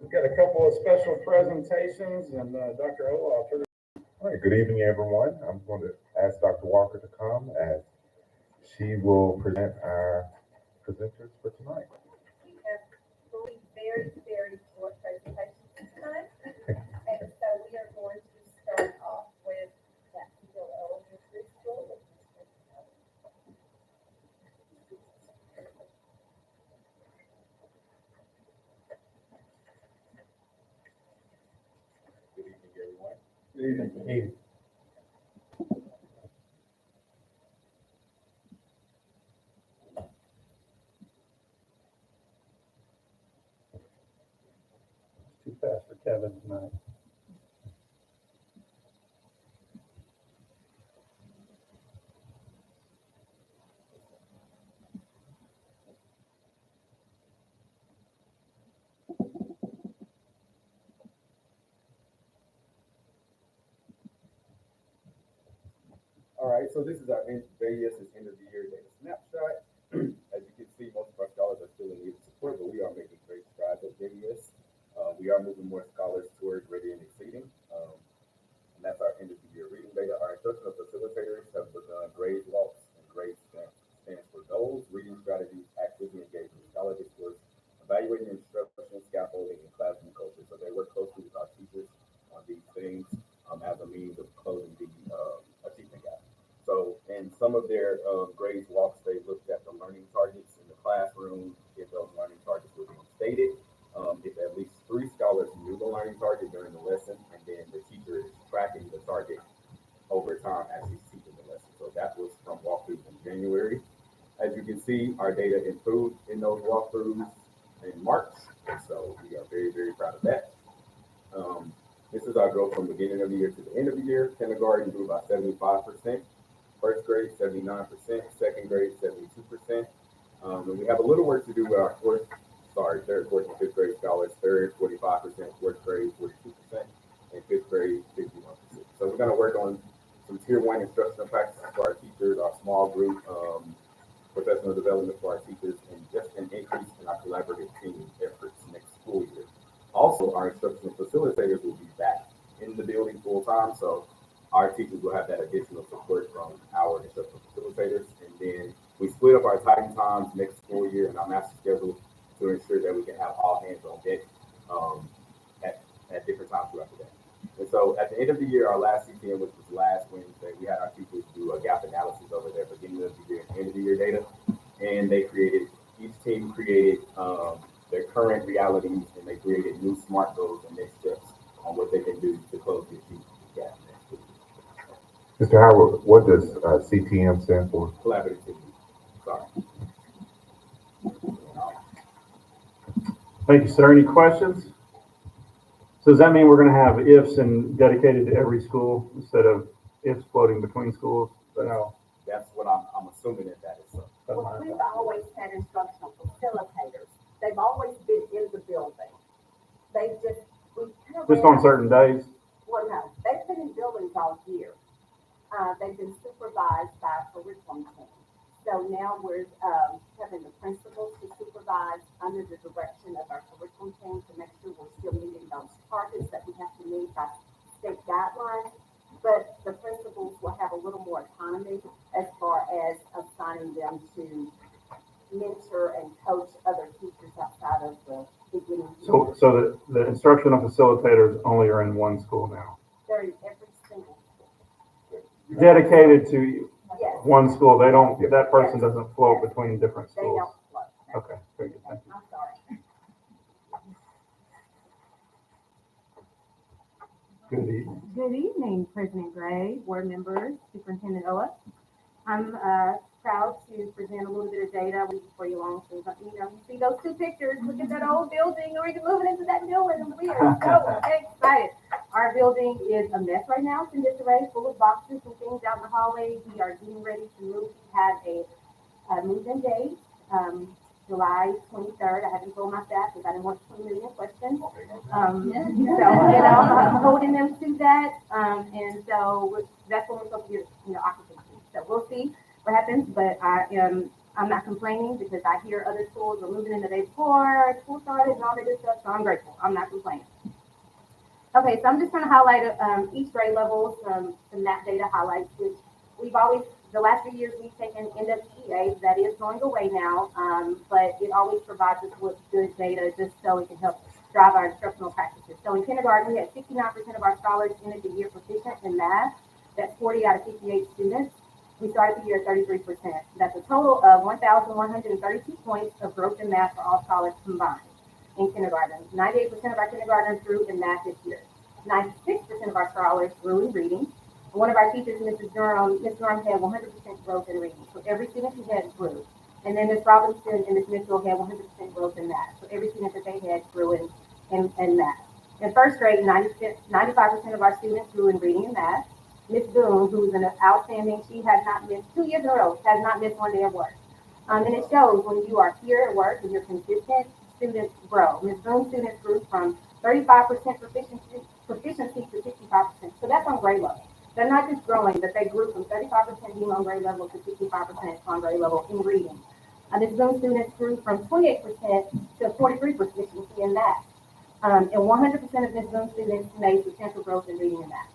We've got a couple of special presentations, and Dr. Ola, I'll turn it. All right, good evening, everyone. I'm going to ask Dr. Walker to come as she will present our presenters for tonight. We have three very, very short presentations tonight. And so we are going to start off with Jacksonville Elementary School. Good evening, everyone. Good evening. Good evening. Too fast for Kevin tonight. All right, so this is our JNPSD end of the year data snapshot. As you can see, most of our scholars are still in need of support, but we are making great strides at JNPSD. We are moving more scholars towards ready and exceeding. And that's our end of the year reading data. Our instructional facilitators have begun grade walks, and grade stands for goals, reading strategies, activity engagement, scholar discourse, evaluating instruction, scaffolding, and classroom culture. So they work closely with our teachers on these things as a means of closing the achievement gap. So in some of their grades walks, they looked at the learning targets in the classroom, if those learning targets were being stated, if at least 3 scholars knew the learning target during the lesson, and then the teacher is tracking the target over time as he's teaching the lesson. So that was from walkthroughs in January. As you can see, our data improved in those walkthroughs in March, and so we are very, very proud of that. This is our growth from beginning of the year to the end of the year. Kindergarten grew by 75%, first grade 79%, second grade 72%. And we have a little work to do with our third, fourth, and fifth grade scholars. Third, 45%, fourth grade 42%, and fifth grade 51%. So we're going to work on some tier 1 instructional practices for our teachers, our small group professional development for our teachers, and just an increase in our collaborative team efforts next school year. Also, our instructional facilitators will be back in the building full time, so our teachers will have that additional support from our instructional facilitators. And then we split up our time times next school year and our master schedule to ensure that we can have all hands on deck at different times throughout the day. And so at the end of the year, our last CTM, which was last Wednesday, we had our teachers do a gap analysis over their beginning of the year and end of the year data. And they each team created their current realities, and they created new SMART goals and next steps on what they can do to close the achievement gap next week. Mr. Howard, what does CTM stand for? Collaborative team. Sorry. Thank you, sir. Any questions? So does that mean we're going to have ifs and dedicated to every school instead of ifs floating between schools? No. That's what I'm assuming that is so. Well, we've always had instructional facilitators. They've always been in the building. They've just on certain days? Well, no, they've been in buildings all year. They've been supervised by a curriculum team. So now we're having the principals to supervise under the direction of our curriculum team to make sure we're still meeting those targets that we have to meet by state guidelines. But the principals will have a little more autonomy as far as assigning them to mentor and coach other teachers outside of the beginning. So the instructional facilitators only are in one school now? They're in every single school. Dedicated to Yes. one school, they don't, that person doesn't float between different They schools? don't float. Okay, very good, thank you. I'm sorry. Good evening. Good evening, President Gray, board members, Superintendent Oa. I'm proud to present a little bit of data for you all. So, you see those 2 pictures. Look at that old building. We're moving into that new one, and we are so excited. Our building is a mess right now. It's in disarray, full of boxes and things out in the hallway. We are getting ready to move. We have a move-in date, July 23rd. I haven't told my staff because I didn't want 20 million questions. So, I'm holding them to that. And so that's when we're supposed to get, occupancy. So we'll see what happens, but I am I'm not complaining because I hear other schools are moving in the day before school started and all that good stuff, so I'm grateful. I'm not complaining. Okay, so I'm just going to highlight each grade level, some map data highlights, which we've always, the last few years, we've taken NWEA. That is going away now, but it always provides us with good data just so it can help drive our instructional practices. So in kindergarten, we had 69% of our scholars ended the year proficient in math. That's 40 out of 58 students. We started the year at 33%. That's a total of 1,132 points of growth in math for all scholars combined in kindergarten. 98% of our kindergartners grew in math this year. 96% of our scholars grew in reading. One of our teachers, Miss Durham had 100% growth in reading. So every student she had grew. And then Miss Robinson and Miss Mitchell had 100% growth in math. So every student that they had grew in math. In first grade, 95% of our students grew in reading and math. Miss Boone, who's an outstanding, she has not missed 2 years in a row, has not missed one day of work. And it shows when you are here at work and you're consistent, students grow. Miss Boone's students grew from 35% proficiency to 65%. So that's on grade level. They're not just growing, but they grew from 35% being on grade level to 65% on grade level in reading. Miss Boone's students grew from 28% to 43% proficiency in math. And 100% of Miss Boone's students made substantial growth in reading and math.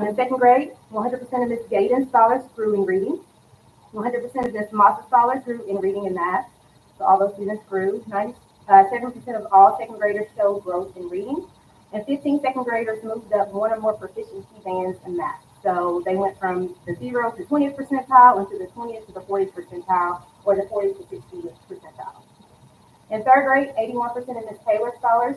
In second grade, 100% of Miss Gaydon's scholars grew in reading. 100% of Miss Moss's scholars grew in reading and math. So all those students grew. 97% of all second graders showed growth in reading. And 15 second graders moved up one or more proficiency bands in math. So they went from the 0 to 20th percentile into the 20th to the 40th percentile or the 40th to 60th percentile. In third grade, 81% of Miss Taylor's scholars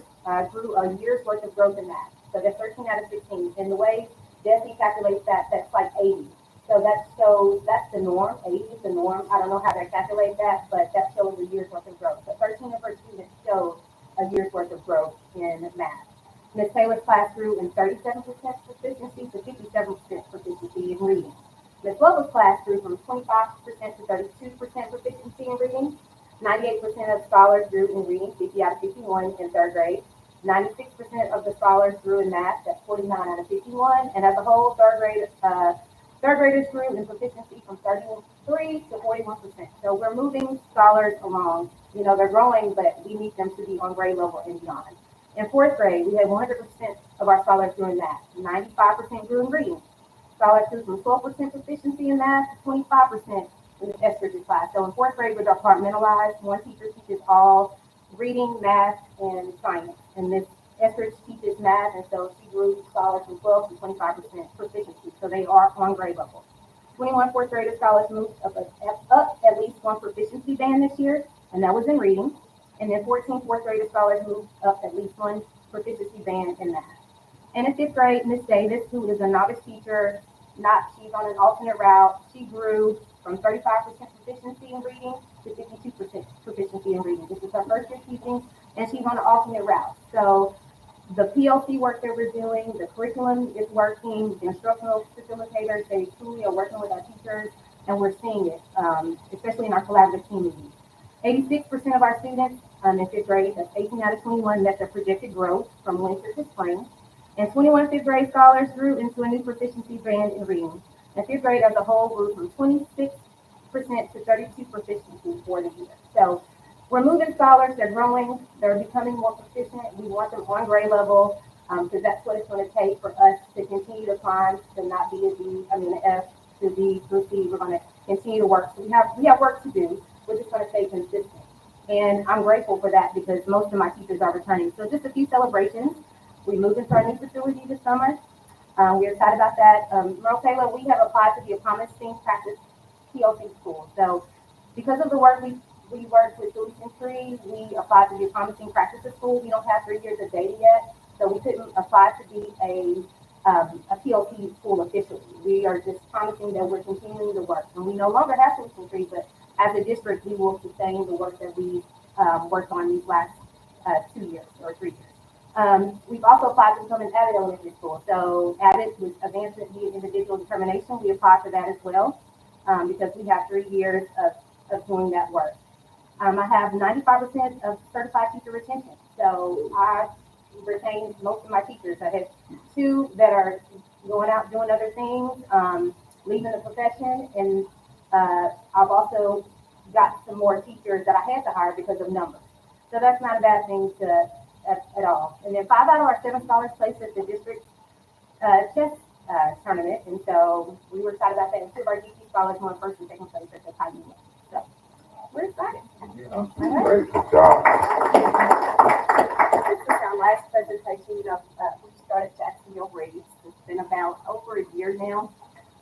grew a year's worth of growth in math. So that's 13 out of 16. And the way Desi calculates that, that's like 80. So that shows, that's the norm. 80 is the norm. I don't know how they calculate that, but that shows a year's worth of growth. So 13 of her students showed a year's worth of growth in math. Miss Taylor's class grew in 37% proficiency to 57% proficiency in reading. Miss Lovell's class grew from 25% to 32% proficiency in reading. 98% of scholars grew in reading, 50 out of 51 in third grade. 96% of the scholars grew in math, that's 49 out of 51. And as a whole, third graders grew in proficiency from 33 to 41%. So we're moving scholars along. You know, they're growing, but we need them to be on grade level and beyond. In fourth grade, we had 100% of our scholars grew in math. 95% grew in reading. Scholars grew from 12% proficiency in math to 25% in the Estridge's class. So in fourth grade, we're departmentalized. One teacher teaches all reading, math, and science. And Miss Estridge teaches math, and so she grew scholars from 12 to 25% proficiency. So they are on grade level. 21 fourth grader scholars moved up at least one proficiency band this year, and that was in reading. And then 14 fourth grader scholars moved up at least one proficiency band in math. And in fifth grade, Miss Davis, who is a novice teacher, she's on an alternate route, she grew from 35% proficiency in reading to 52% proficiency in reading. This is her first year teaching, and she's on an alternate route. So the PLC work that we're doing, the curriculum is working, the instructional facilitators, they truly are working with our teachers, and we're seeing it, especially in our collaborative team meetings. 86% of our students in fifth grade, that's 18 out of 21, met their projected growth from winter to spring. And 21 fifth grade scholars grew into a new proficiency band in reading. And fifth grade as a whole grew from 26% to 32% proficiency for the year. So we're moving scholars, they're growing, they're becoming more proficient. We want them on grade level because that's what it's going to take for us to continue to climb, to not be an F, to B, to C. We're going to continue to work. So we have work to do. We're just going to stay consistent. And I'm grateful for that because most of my teachers are returning. So just a few celebrations. We moved into our new facility this summer. We're excited about that. Merle Taylor, we have applied to be a promising practice PLC school. So because of the work we worked with Solution Tree, we applied to be a promising practice school. We don't have 3 years of data yet, so we couldn't apply to be a PLC school officially. We are just promising that we're continuing to work. And we no longer have Solution Tree, but as a district, we will sustain the work that we worked on these last 2 years or 3 years. We've also applied to become an Abbott Elementary School. So Abbott with advancement via individual determination, we applied for that as well because we have 3 years of doing that work. I have 95% of certified teacher retention. So I retained most of my teachers. I had 2 that are going out doing other things, leaving the profession, and I've also got some more teachers that I had to hire because of numbers. So that's not a bad thing at all. And then 5 out of our 7 scholars placed at the district chess tournament, and so we were excited about that. And 2 of our GT scholars won first and second place at the time unit. So we're excited. Great job. This is our last presentation of, we started Jacksonville Reads. It's been about over a year now.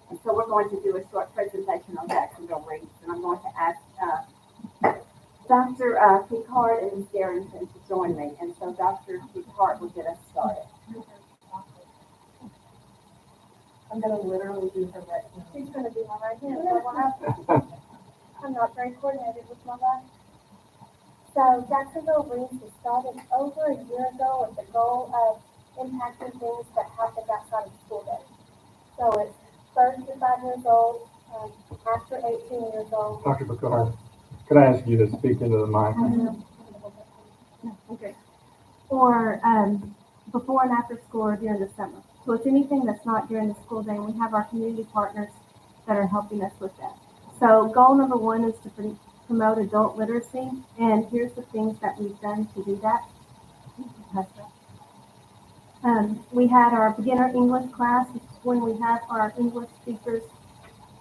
And so we're going to do a short presentation on Jacksonville Reads. And I'm going to ask Dr. Picard and Ms. Darrington to join me. And so Dr. Picard will get us started. I'm going to literally do her right hand. She's going to be my right hand. So we'll have I'm not very coordinated with my life. So Jacksonville Reads was started over a year ago with the goal of impacting things that happened outside of school day. So it's 3rd to 5 years old, after 18 years old. Dr. Picard, could I ask you to speak into the mic? Okay. Or before and after school or during the summer. So it's anything that's not during the school day, and we have our community partners that are helping us with that. So goal number 1 is to promote adult literacy, and here's the things that we've done to do that. We had our beginner English class, which is when we have our English speakers,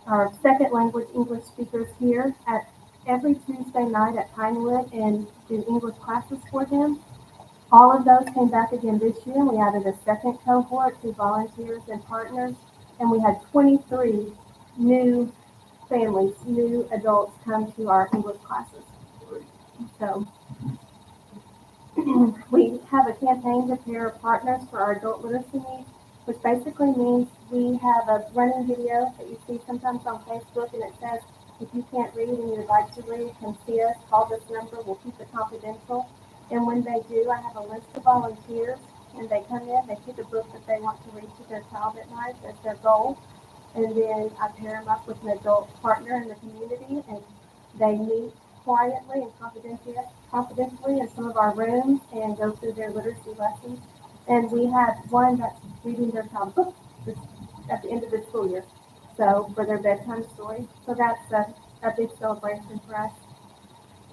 our second language English speakers here at every Tuesday night at Pinewood and do English classes for them. All of those came back again this year. We added a second cohort to volunteers and partners, and we had 23 new families, new adults come to our English classes. So we have a campaign to pair partners for our adult literacy needs, which basically means we have a running video that you see sometimes on Facebook, and it says, if you can't read and you'd like to read, come see us, call this number, we'll keep it confidential. And when they do, I have a list of volunteers, and they come in, they pick a book that they want to read to their child at night as their goal. And then I pair them up with an adult partner in the community, and they meet quietly and confidentially in some of our rooms and go through their literacy lessons. And we have one that's reading their child book at the end of the school year, so for their bedtime story. So that's a big celebration for us.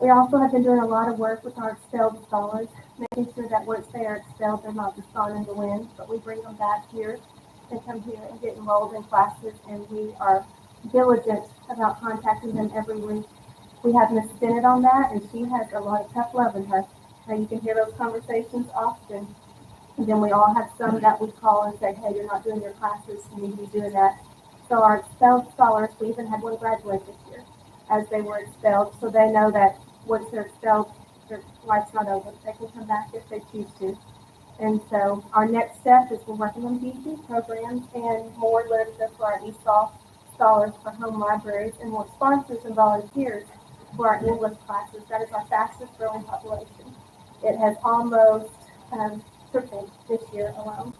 We also have been doing a lot of work with our expelled scholars, making sure that once they are expelled, they're not just gone in the wind, but we bring them back here and come here and get enrolled in classes, and we are diligent about contacting them every week. We have Miss Bennett on that, and she has a lot of tough love in her. And you can hear those conversations often. And then we all have some that we call and say, hey, you're not doing your classes, you need to be doing that. So our expelled scholars, we even had one graduate this year as they were expelled, so they know that once they're expelled, their life's not over. They can come back if they choose to. And so our next step is we're working on DG programs and more literature for our ESOL scholars for home libraries and more sponsors and volunteers for our English classes. That is our fastest growing population. It has almost tripled this year alone.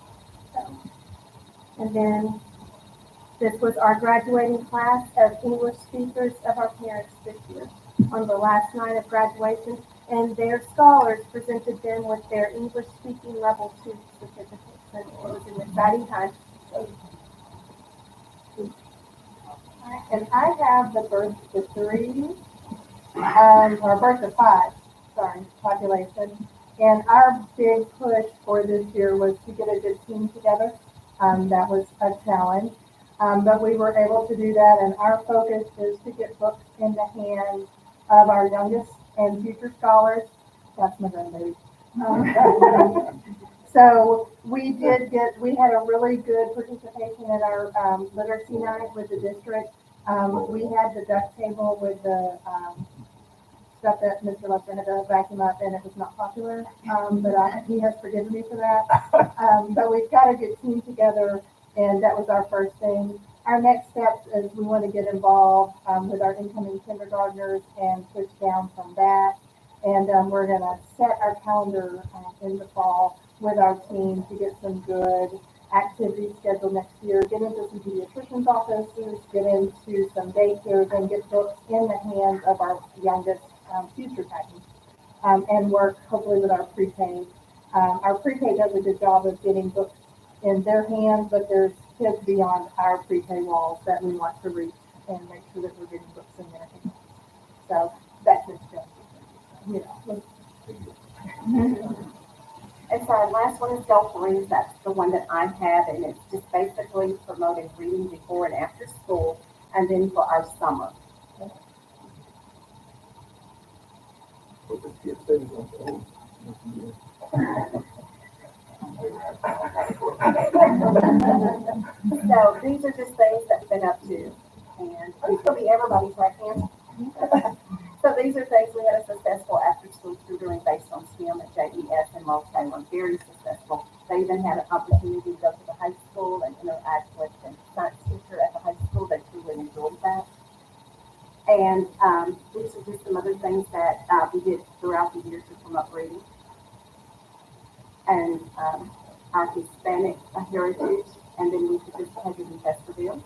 So, and then this was our graduating class of English speakers of our parents this year on the last night of graduation, and their scholars presented them with their English speaking level 2 certificates, and it was an exciting time. And I have the birth to 3, or birth to 5, population. And our big push for this year was to get a good team together. That was a challenge. But we were able to do that, and our focus is to get books in the hands of our youngest and future scholars. That's my grandbaby. So we had a really good participation at our literacy night with the district. We had the duck table with the stuff that Mr. Lester had to vacuum up, and it was not popular, but he has forgiven me for that. But we've got a good team together, and that was our first thing. Our next steps is we want to get involved with our incoming kindergartners and push down from that. And we're going to set our calendar in the fall with our team to get some good activities scheduled next year, get into some pediatrician's offices, get into some daycares, and get books in the hands of our youngest future titans, and work hopefully with our pre-K. Our pre-K does a good job of getting books in their hands, but there's kids beyond our pre-K walls that we want to reach and make sure that we're getting books in their hands. So that's the stuff. And so our last one is Go Reads. That's the one that I have, and it's just basically promoting reading before and after school, and then for our summer. So these are just things that we've been up to, and these will be everybody's right hand. So these are things we had a successful after-school tutoring based on STEM at JES and Mo Taylor. Very successful. They even had an opportunity to go to the high school and interact with the science teacher at the high school. They truly enjoyed that. And these are just some other things that we did throughout the year to promote reading. And our Hispanic heritage, and then we participated in Festerville.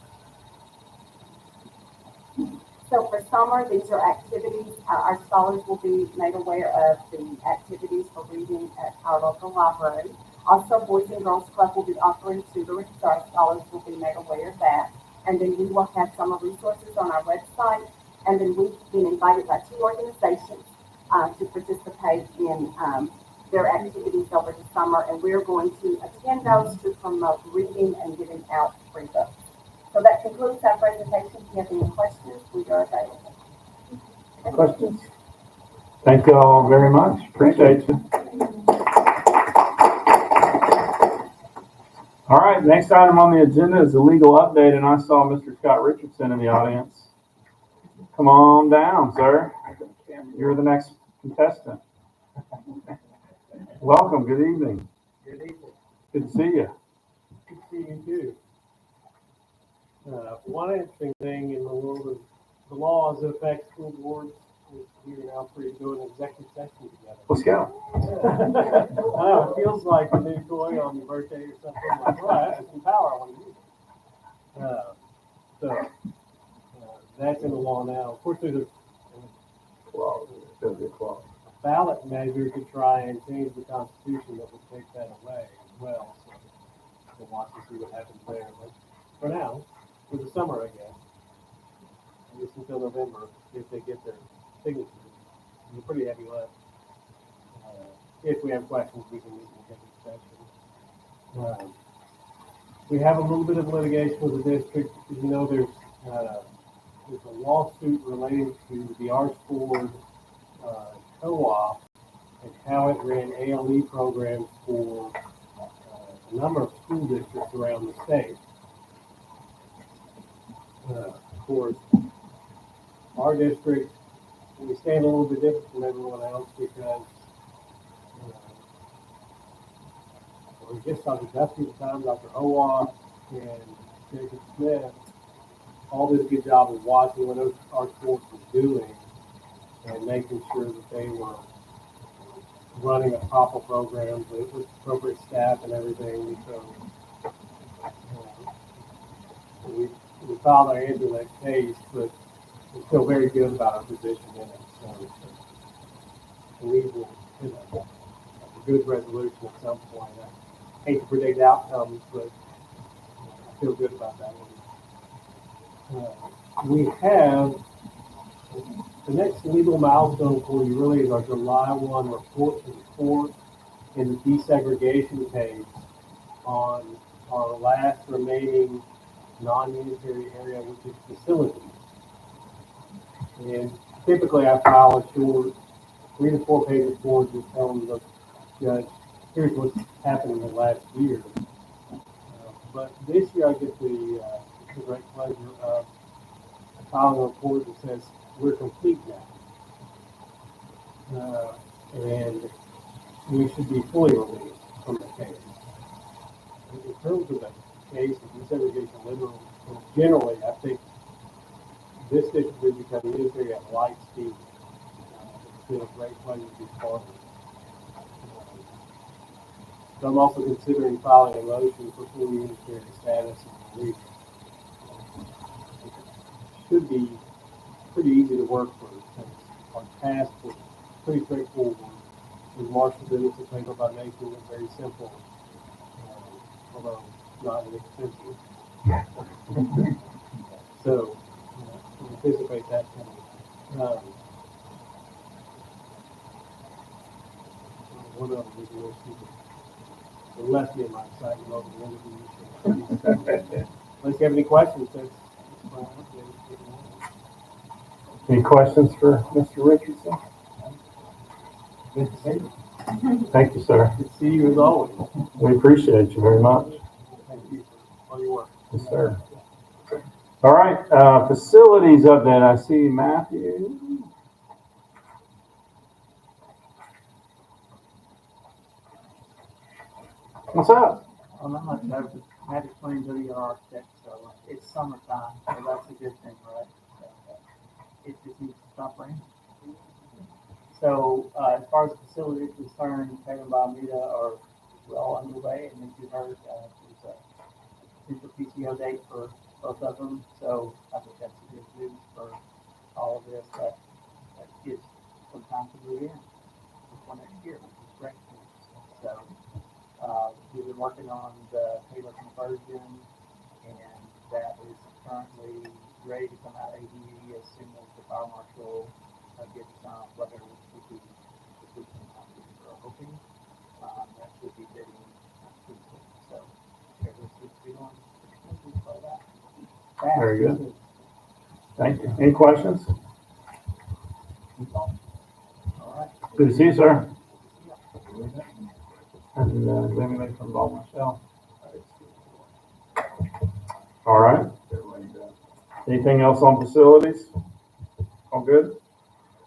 So for summer, these are activities. Our scholars will be made aware of the activities for reading at our local library. Also, Boys and Girls Club will be offering tutoring, so our scholars will be made aware of that. And then we will have summer resources on our website. And then we've been invited by 2 organizations to participate in their activities over the summer. And we're going to attend those to promote reading and giving out free books. So that concludes our presentation. If you have any questions, we are available. Questions? Thank you all very much. Appreciate you. All right, next item on the agenda is the legal update, and I saw Mr. Scott Richardson in the audience. Come on down, sir. You're the next contestant. Welcome. Good evening. Good evening. Good to see you. Good to see you too. One interesting thing in the world of the laws that affect school boards is we're now free to do an executive session together. Let's go. It feels like a new toy on your birthday or something. Like, well, I have some power, I want to use it. So that's in the law now. Of course, there's a ballot measure to try and change the Constitution that would take that away as well. So we'll watch and see what happens there. But for now, for the summer, I guess until November, if they get their signatures, it's a pretty heavy lift. If we have questions, we can get the session. We have a little bit of litigation with the district. As you know, there's a lawsuit related to the Arts Board co-op and how it ran ALE programs for a number of school districts around the state. Of course, our district, we stand a little bit different from everyone else because we just Dr. Dusty at the time, Dr. Owa, and Jacob Smith all did a good job of watching what those Arts Boards were doing and making sure that they were running a proper program with appropriate staff and everything. So we filed our answer to that case, but we feel very good about our position in it. So I believe we'll have a good resolution at some point. I hate to predict outcomes, but I feel good about that one. We have the next legal milestone for you really is our July 1 report to the court in the desegregation case on our last remaining non-unitary area, which is facilities. And typically I file a short 3 to 4 page report just telling the judge, here's what's happened in the last year. But this year I get the great pleasure of filing a report that says we're complete now. And we should be fully released from the case. In terms of the case of desegregation, literally, generally, I think this district will become unitary at light speed. It's been a great pleasure to be part of it. So I'm also considering filing a motion for full unitary status and relief. It should be pretty easy to work through. Our task was pretty straightforward. We marshaled it into paper by making it very simple, although not inexpensive. So we anticipate that coming. one of them is a little stupid. The lefty in my side, you know, the one of them. Unless you have any questions, that's my update. Any questions for Mr. Richardson? Good to see you. Thank you, sir. Good to see you as always. We appreciate you very much. Thank you for all your work. Yes, sir. All right, facilities update. I see Matthew. What's up? Well, not much. I had explained to the architect, so it's summertime, so that's a good thing, right? It just needs to stop raining. So, as far as the facility is concerned, Kevin and Amita are well underway, and as you heard, there's a potential PCO date for both of them, so I think that's a good news for all of this, that gives some time to move in before next year, which is great. So, we've been working on the Taylor conversion, and that is currently ready to come out ADE as soon as the fire marshal gets whether it would be this week sometime we're hoping that should be bidding pretty soon. So everything seems to be going pretty smoothly for that. Very good. Thank you. Any questions? All right. Good to see you, sir. And anybody from Ball Michelle? All right. Anything else on facilities? All good?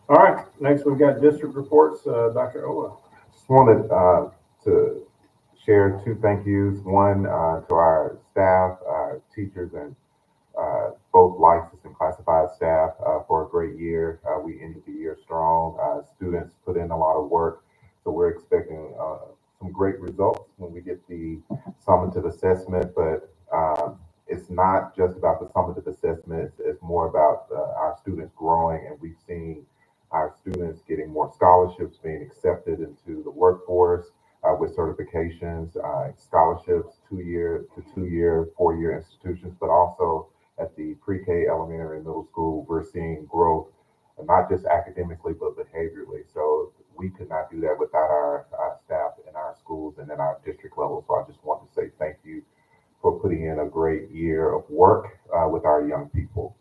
All right. Next, we've got district reports. Dr. Ola. Just wanted to share two thank yous. One to our staff, teachers, and both licensed and classified staff for a great year. We ended the year strong. Students put in a lot of work, so we're expecting some great results when we get the summative assessment. But it's not just about the summative assessment. It's more about our students growing, and we've seen our students getting more scholarships, being accepted into the workforce with certifications, scholarships, 2-year to 2-year, 4-year institutions, but also at the pre-K, elementary, and middle school, we're seeing growth, not just academically, but behaviorally. So we could not do that without our staff in our schools and in our district level. So I just want to say thank you for putting in a great year of work with our young people.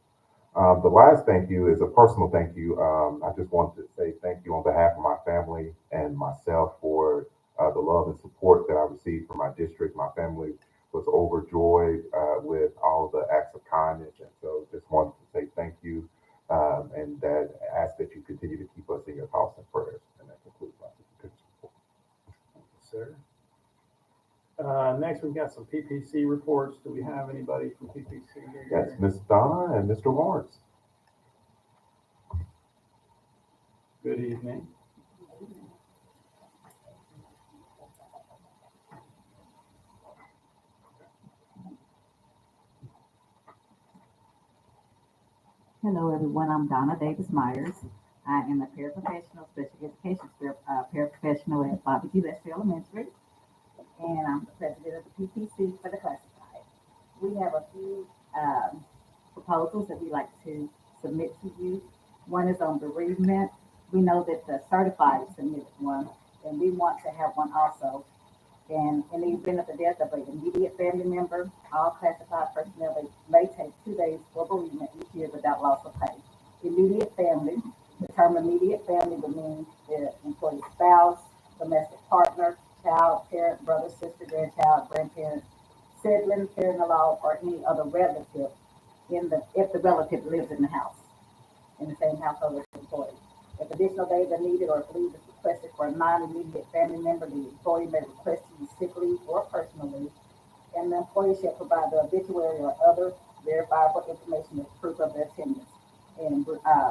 The last thank you is a personal thank you. I just wanted to say thank you on behalf of my family and myself for the love and support that I received from my district. My family was overjoyed with all the acts of kindness. And so just wanted to say thank you and that ask that you continue to keep us in your thoughts and prayers. And that concludes my presentation. Sir. Next, we've got some PPC reports. Do we have anybody from PPC here? That's Ms. Donna and Mr. Lawrence. Good evening. Hello, everyone. I'm Donna Davis Myers. I am a paraprofessional, special education paraprofessional at Bobby Gillespie Elementary, and I'm the president of the PPC for the classified. We have a few proposals that we'd like to submit to you. One is on bereavement. We know that the certified submitted one, and we want to have one also. And in the event of the death of an immediate family member, all classified personnel may take 2 days for bereavement each year without loss of pay. Immediate family, the term immediate family would mean the employee's spouse, domestic partner, child, parent, brother, sister, grandchild, grandparent, sibling, parent-in-law, or any other relative if the relative lives in the house, in the same household as the employee. If additional days are needed or if leave is requested for a non-immediate family member, the employee may request to use sick leave or personal leave, and the employee shall provide the obituary or other verifiable information as proof of their attendance. And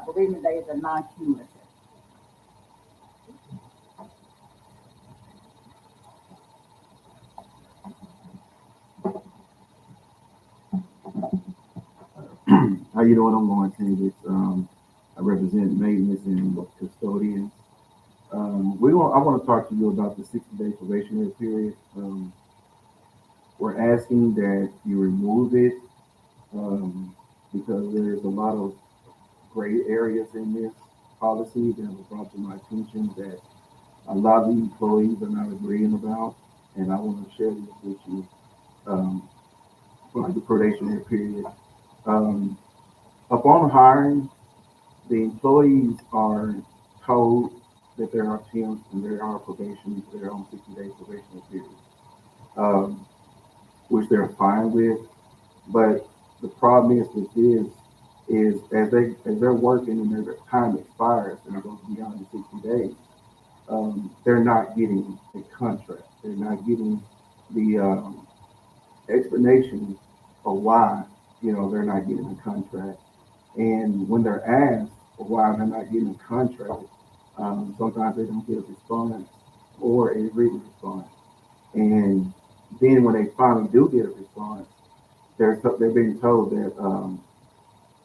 bereavement days are non-cumulative. How you doing? I'm Lawrence Hendricks. I represent maintenance and custodians. I want to talk to you about the 60-day probationary period. We're asking that you remove it because there's a lot of gray areas in this policy that were brought to my attention that a lot of the employees are not agreeing about, and I want to share this with you. For like the probationary period. Upon hiring, the employees are told that there are temps and there are probation, they're on 60-day probationary period, which they're fine with. But the problem is with this is as they're working and their time expires and it goes beyond the 60 days, they're not getting a contract. They're not getting the explanation of why they're not getting a contract. And when they're asked why they're not getting a contract, sometimes they don't get a response or a written response. And then when they finally do get a response, they're being told that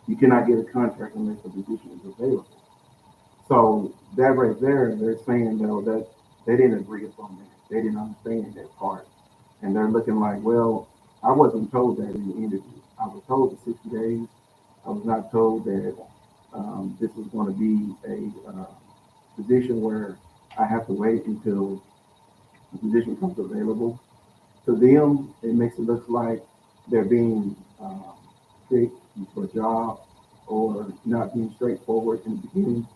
you cannot get a contract unless the position is available. So that right there, they're saying though that they didn't agree upon that. They didn't understand that part. And they're looking like, well, I wasn't told that in the interview. I was told the 60 days. I was not told that this was going to be a position where I have to wait until the position comes available. To them, it makes it look like they're being picked for a job or not being straightforward in the beginning.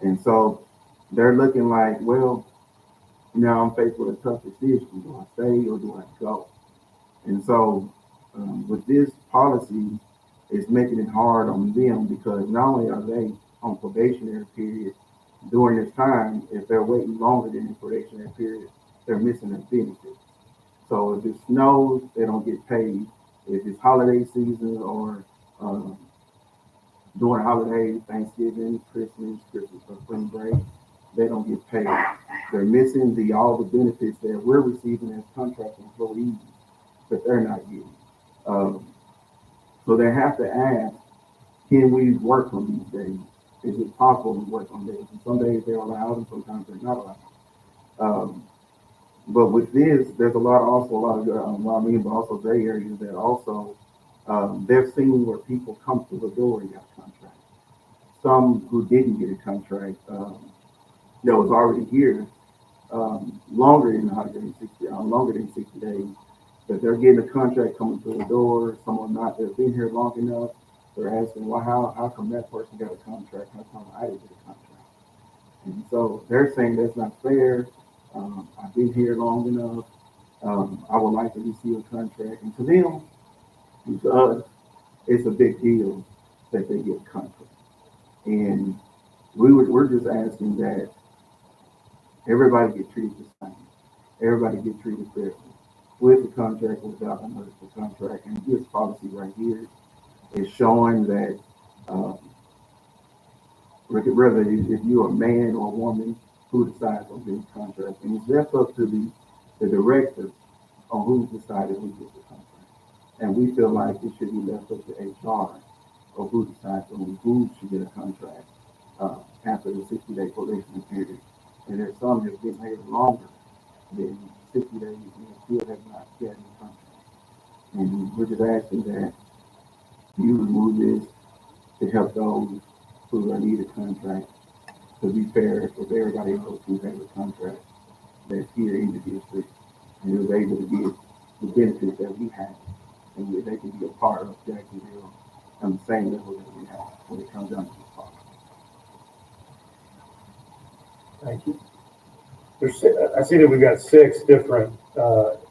And so they're looking like, well, now I'm faced with a tough decision. Do I stay or do I go? And so with this policy, it's making it hard on them because not only are they on probationary period during this time, if they're waiting longer than the probationary period, they're missing their benefits. So if it snows, they don't get paid. If it's holiday season or during holidays, Thanksgiving, Christmas or spring break, they don't get paid. They're missing all the benefits that we're receiving as contract employees that they're not getting. So they have to ask, can we work on these days? Is it possible to work on days? And some days they're allowed and sometimes they're not allowed. But with this, there's also a lot of but also gray areas that also they're seeing where people come through the door and got a contract. Some who didn't get a contract that was already here longer than 160, longer than 60 days, that they're getting a contract coming through the door. Some are not. They've been here long enough. They're asking, well, how come that person got a contract? How come I didn't get a contract? And so they're saying that's not fair. I've been here long enough. I would like to receive a contract. And to them, to us, it's a big deal that they get a contract. And we're just asking that everybody get treated the same. Everybody get treated fairly. With the contract, without the contract. And this policy right here is showing that whether if you're a man or a woman who decides on getting a contract, and it's left up to the director on who decided who gets the contract. And we feel like it should be left up to HR or who decides on who should get a contract after the 60-day probation period. And there's some that get made longer than 60 days and still have not gotten a contract. And we're just asking that you remove this to help those who need a contract to be fair with everybody else who has a contract that's here in the district and is able to get the benefits that we have and they can be a part of Jacksonville on the same level that we have when it comes down to this policy. Thank you. I see that we've got 6 different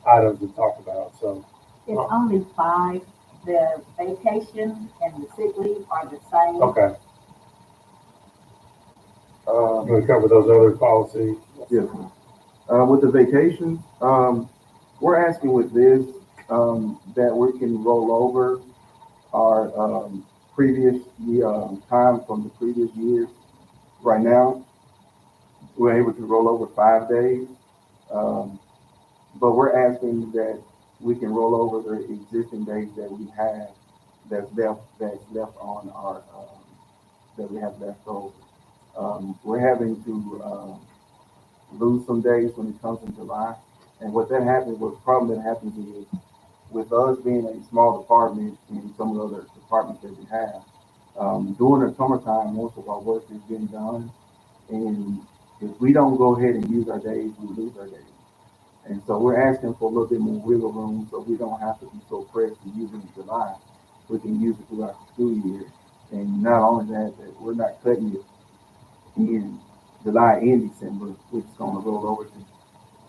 items to talk about. So It's only 5. The vacation and the sick leave are the same. okay. We'll cover those other policies. Yes. With the vacations, we're asking with this that we can roll over our previous time from the previous years. Right now, we're able to roll over 5 days, but we're asking that we can roll over the existing days that we have that's left on our that we have left over. We're having to lose some days when it comes in July, and what the problem that happens is with us being a small department and some of the other departments that we have, during the summertime, most of our work is being done, and If we don't go ahead and use our days, we lose our days. And so we're asking for a little bit more wiggle room so we don't have to be so pressed to use it in July. We can use it throughout the school year. And not only that, that we're not cutting it in July and December, which is going to roll over to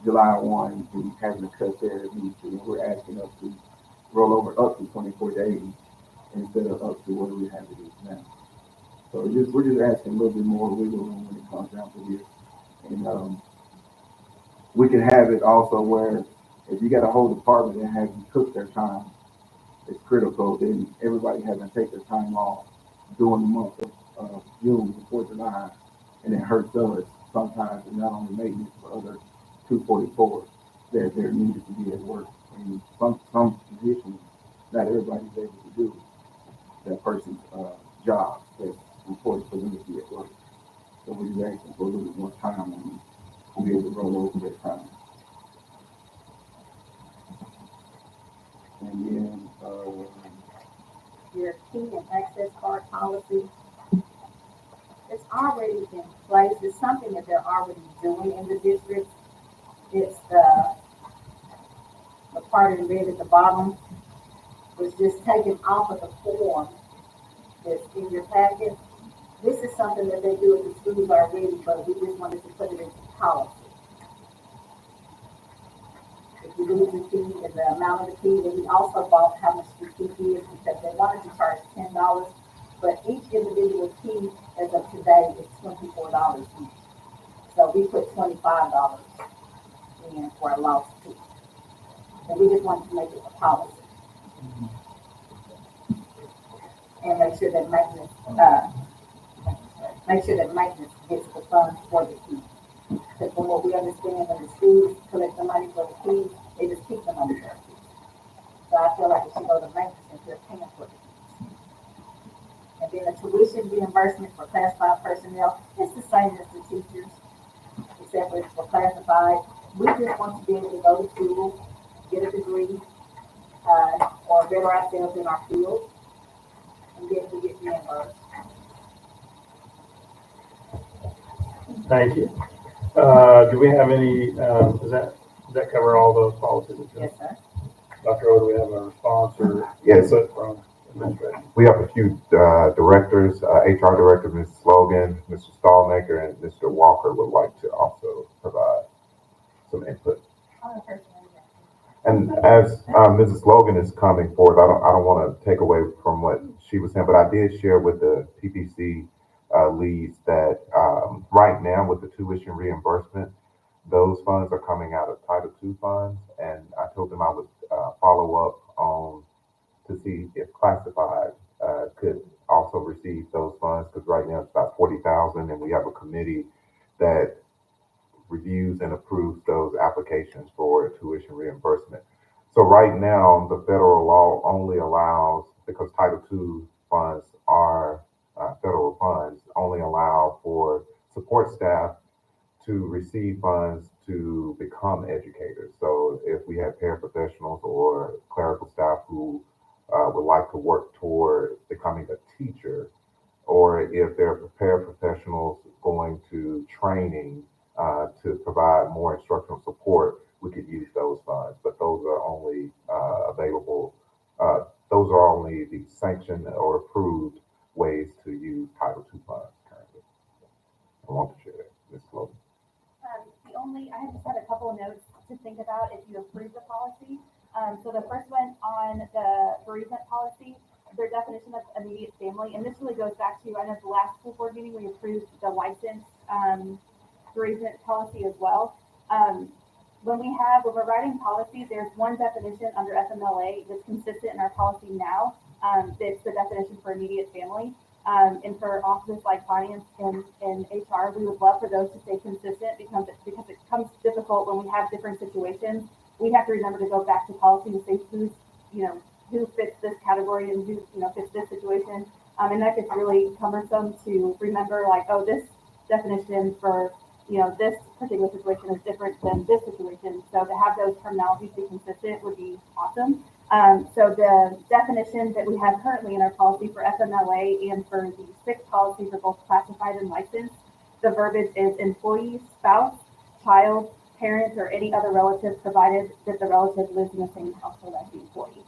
July 1 and having to cut there at least. And we're asking us to roll over up to 24 days instead of up to what we have it is now. So we're just asking a little bit more wiggle room when it comes down to this. And we can have it also where if you got a whole department that has to cook their time, it's critical. Then everybody having to take their time off during the month of June before July, and it hurts us sometimes, and not only maintenance but other 244 that they're needed to be at work. And some positions, not everybody's able to do that person's job that's important for them to be at work. So we're just asking for a little bit more time on them to be able to roll over their time. And then, Your key and access card policy, it's already in place. It's something that they're already doing in the district. It's the part in red at the bottom was just taken off of the form that's in your packet. This is something that they do at the schools already, but we just wanted to put it into policy. If you lose the key and the amount of the key, and we also bought how much the key is because they wanted to charge $10, but each individual key as of today is $24 each. So we put $25 in for a lost key. And we just wanted to make it a policy. And make sure that maintenance gets the funds for the key. Because from what we understand, when the schools collect the money for the keys, they just keep the money for the keys. So I feel like it should go to maintenance instead of paying for the keys. And then the tuition reimbursement for classified personnel, it's the same as the teachers, except for it's for classified. We just want to be able to go to school, get a degree, or better ourselves in our field, and then we get reimbursed. Thank you. Do we have any, does that cover all those policies? Yes, sir. Dr. O, do we have a response or Yes. input from administration? We have a few directors, HR Director, Ms. Logan, Mr. Stallmaker, and Mr. Walker would like to also provide some input. And as Mrs. Logan is coming forward, I don't want to take away from what she was saying, but I did share with the PPC leads that right now with the tuition reimbursement, those funds are coming out of Title II funds, and I told them I would follow up on to see if classified could also receive those funds, because right now it's about 40,000, and we have a committee that reviews and approves those applications for tuition reimbursement. So right now, the federal law only allows, because Title II funds are federal funds, only allow for support staff to receive funds to become educators. So if we have paraprofessionals or clerical staff who would like to work toward becoming a teacher, or if they're paraprofessionals going to training to provide more instructional support, we could use those funds. But those are only available, those are only the sanctioned or approved ways to use Title II funds currently. I want to share that, Ms. Logan. I just had a couple of notes to think about if you approve the policy. So the first one on the bereavement policy, their definition of immediate family, and this really goes back to, I know the last school board meeting, we approved the licensed bereavement policy as well. When we're writing policies, there's one definition under FMLA that's consistent in our policy now. That's the definition for immediate family. And for offices like finance and HR, we would love for those to stay consistent because it becomes difficult when we have different situations. We have to remember to go back to policy and say who fits this category and who fits this situation. And that gets really cumbersome to remember, like, oh, this definition for this particular situation is different than this situation. So to have those terminologies be consistent would be awesome. So the definition that we have currently in our policy for FMLA and for the SIC policy for both classified and licensed, The verbiage is employee, spouse, child, parent, or any other relative, provided that the relative lives in the same household as the employee.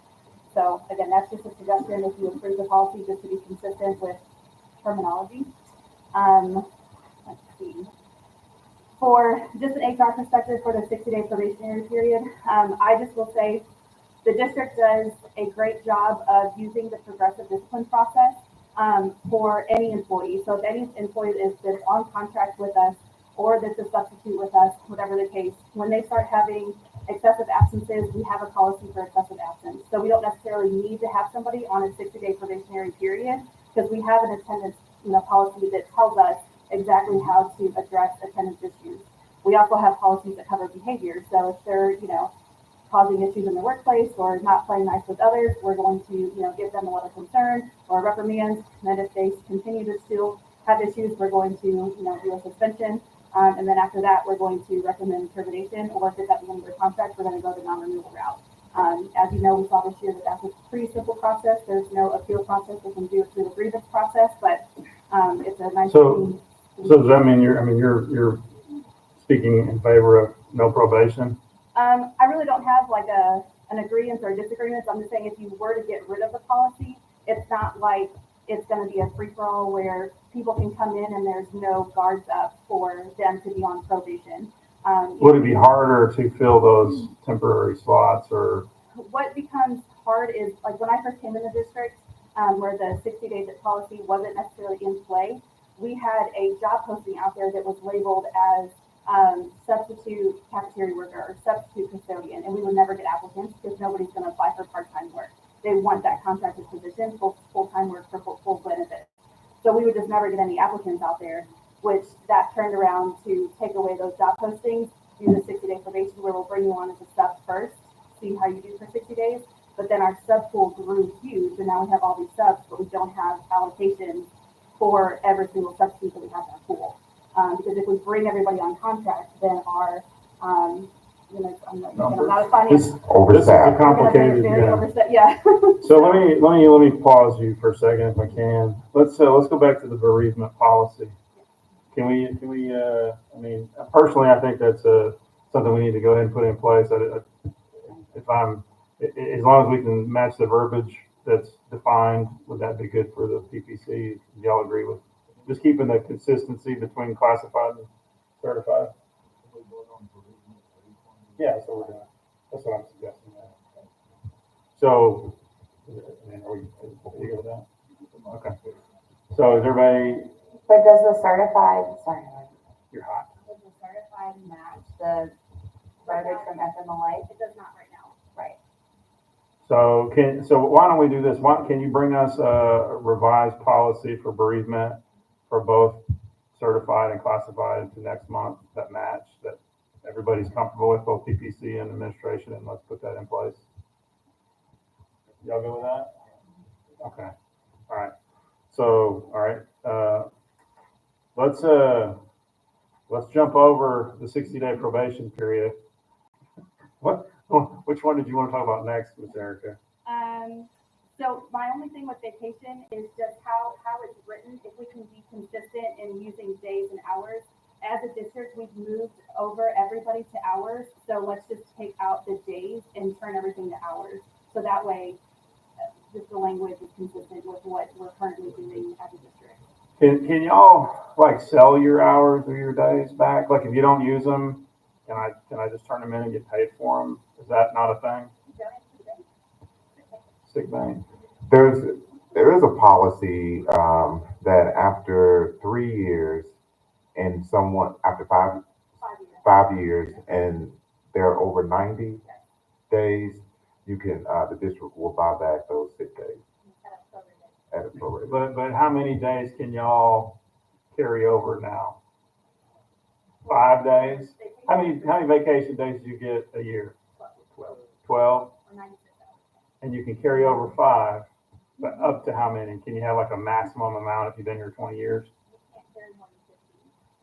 So again, that's just a suggestion if you approve the policy, just to be consistent with terminology. Let's see. For just an HR perspective for the 60-day probationary period, I just will say the district does a great job of using the progressive discipline process for any employee. So if any employee that's on contract with us or that's a substitute with us, whatever the case, when they start having excessive absences, we have a policy for excessive absence. So we don't necessarily need to have somebody on a 60-day probationary period because we have an attendance policy that tells us exactly how to address attendance issues. We also have policies that cover behavior. So if they're, causing issues in the workplace or not playing nice with others, we're going to, give them a letter of concern or reprimands. And then if they continue to still have issues, we're going to, do a suspension. And then after that, we're going to recommend termination, or if it's at the end of their contract, we're going to go the non-renewal route. As you know, we saw this year that that's a pretty simple process. There's no appeal process. We can do it through the grievance process, but it's a nice thing. So does that mean you're speaking in favor of no probation? I really don't have like an agreement or disagreement. I'm just saying if you were to get rid of the policy, it's not like it's going to be a free-for-all where people can come in and there's no guards up for them to be on probation. Would it be harder to fill those temporary slots, or? What becomes hard is, like when I first came in the district, where the 60 days policy wasn't necessarily in play, we had a job posting out there that was labeled as substitute cafeteria worker or substitute custodian, and we would never get applicants because nobody's going to apply for part-time work. They want that contracted position, full-time work for full benefits. So we would just never get any applicants out there, which that turned around to take away those job postings, do the 60-day probation where we'll bring you on as a sub first, see how you do for 60 days. But then our sub pool grew huge, and now we have all these subs, but we don't have allocations for every single substitute that we have in our pool. Because if we bring everybody on contract, then our, I'm not a finance. This is a complicated, yeah. So let me pause you for a second if I can. Let's go back to the bereavement policy. Can we, personally, I think that's something we need to go ahead and put in place. As long as we can match the verbiage that's defined, would that be good for the PPC? Do y'all agree with just keeping the consistency between classified and certified? Yeah, that's what we're doing. That's what I'm suggesting. So, are you good with that? Okay. So is everybody? But does the certified, You're hot. does the certified match the verbiage from FMLA? It does not right now. Right. So why don't we do this? Can you bring us a revised policy for bereavement for both certified and classified into next month that match, that everybody's comfortable with, both PPC and administration, and let's put that in place. Y'all go with that? Okay. All right. So, all right. Let's jump over the 60-day probation period. Which one did you want to talk about next, Ms. Erica? So my only thing with vacation is just how it's written. If we can be consistent in using days and hours. As a district, we've moved over everybody to hours. So let's just take out the days and turn everything to hours. So that way, just the language is consistent with what we're currently doing as a district. Can y'all like sell your hours or your days back? Like if you don't use them, can I just turn them in and get paid for them? Is that not a thing? Sick bank. There is a policy that after 3 years and after 5 years and they're over 90 days, you can the district will buy back those sick days at a prorate. But how many days can y'all carry over now? 5 days? How many vacation days do you get a year? 12? And you can carry over 5, but up to how many? Can you have like a maximum amount if you've been here 20 years?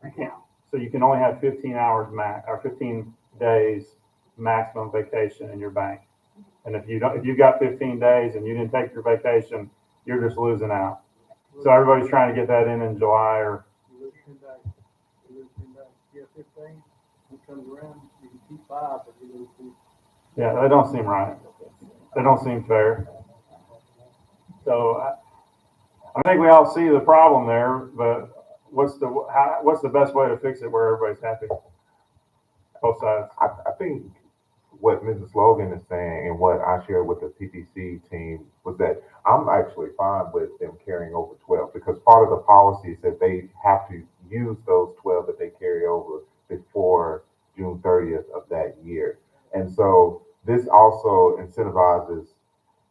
You can't. So you can only have 15 hours or 15 days maximum vacation in your bank. And if you've got 15 days and you didn't take your vacation, you're just losing out. So everybody's trying to get that in July or 15, it comes around, you can keep 5, but you lose 2. Yeah, that don't seem right. That don't seem fair. So I think we all see the problem there, but what's the best way to fix it where everybody's happy? Both sides. I think what Mrs. Logan is saying and what I shared with the PPC team was that I'm actually fine with them carrying over 12 because part of the policy is that they have to use those 12 that they carry over before June 30th of that year. And so this also incentivizes,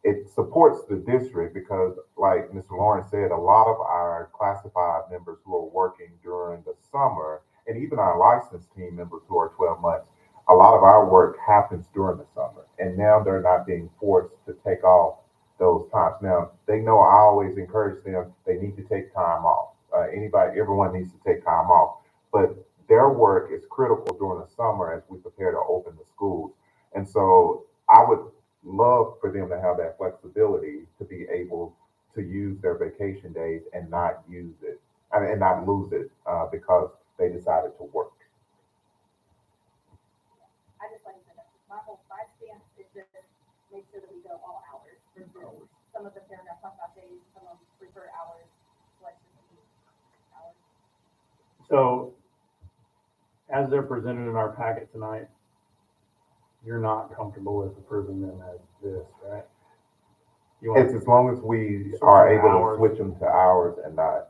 it supports the district because, like Mr. Lawrence said, a lot of our classified members who are working during the summer, and even our licensed team members who are 12 months, a lot of our work happens during the summer. And now they're not being forced to take off those times. Now, they know I always encourage them, they need to take time off. Everyone needs to take time off. But their work is critical during the summer as we prepare to open the schools. And so I would love for them to have that flexibility to be able to use their vacation days and not use it and not lose it because they decided to work. I just like to say that my whole stance is just make sure that we go all hours. Some of the paragraphs talk about days, some of them prefer hours. Let's just keep hours. So as they're presented in our packet tonight, you're not comfortable with approving them as this, right? It's as long as we Switch are them to able hours. to switch them to hours and not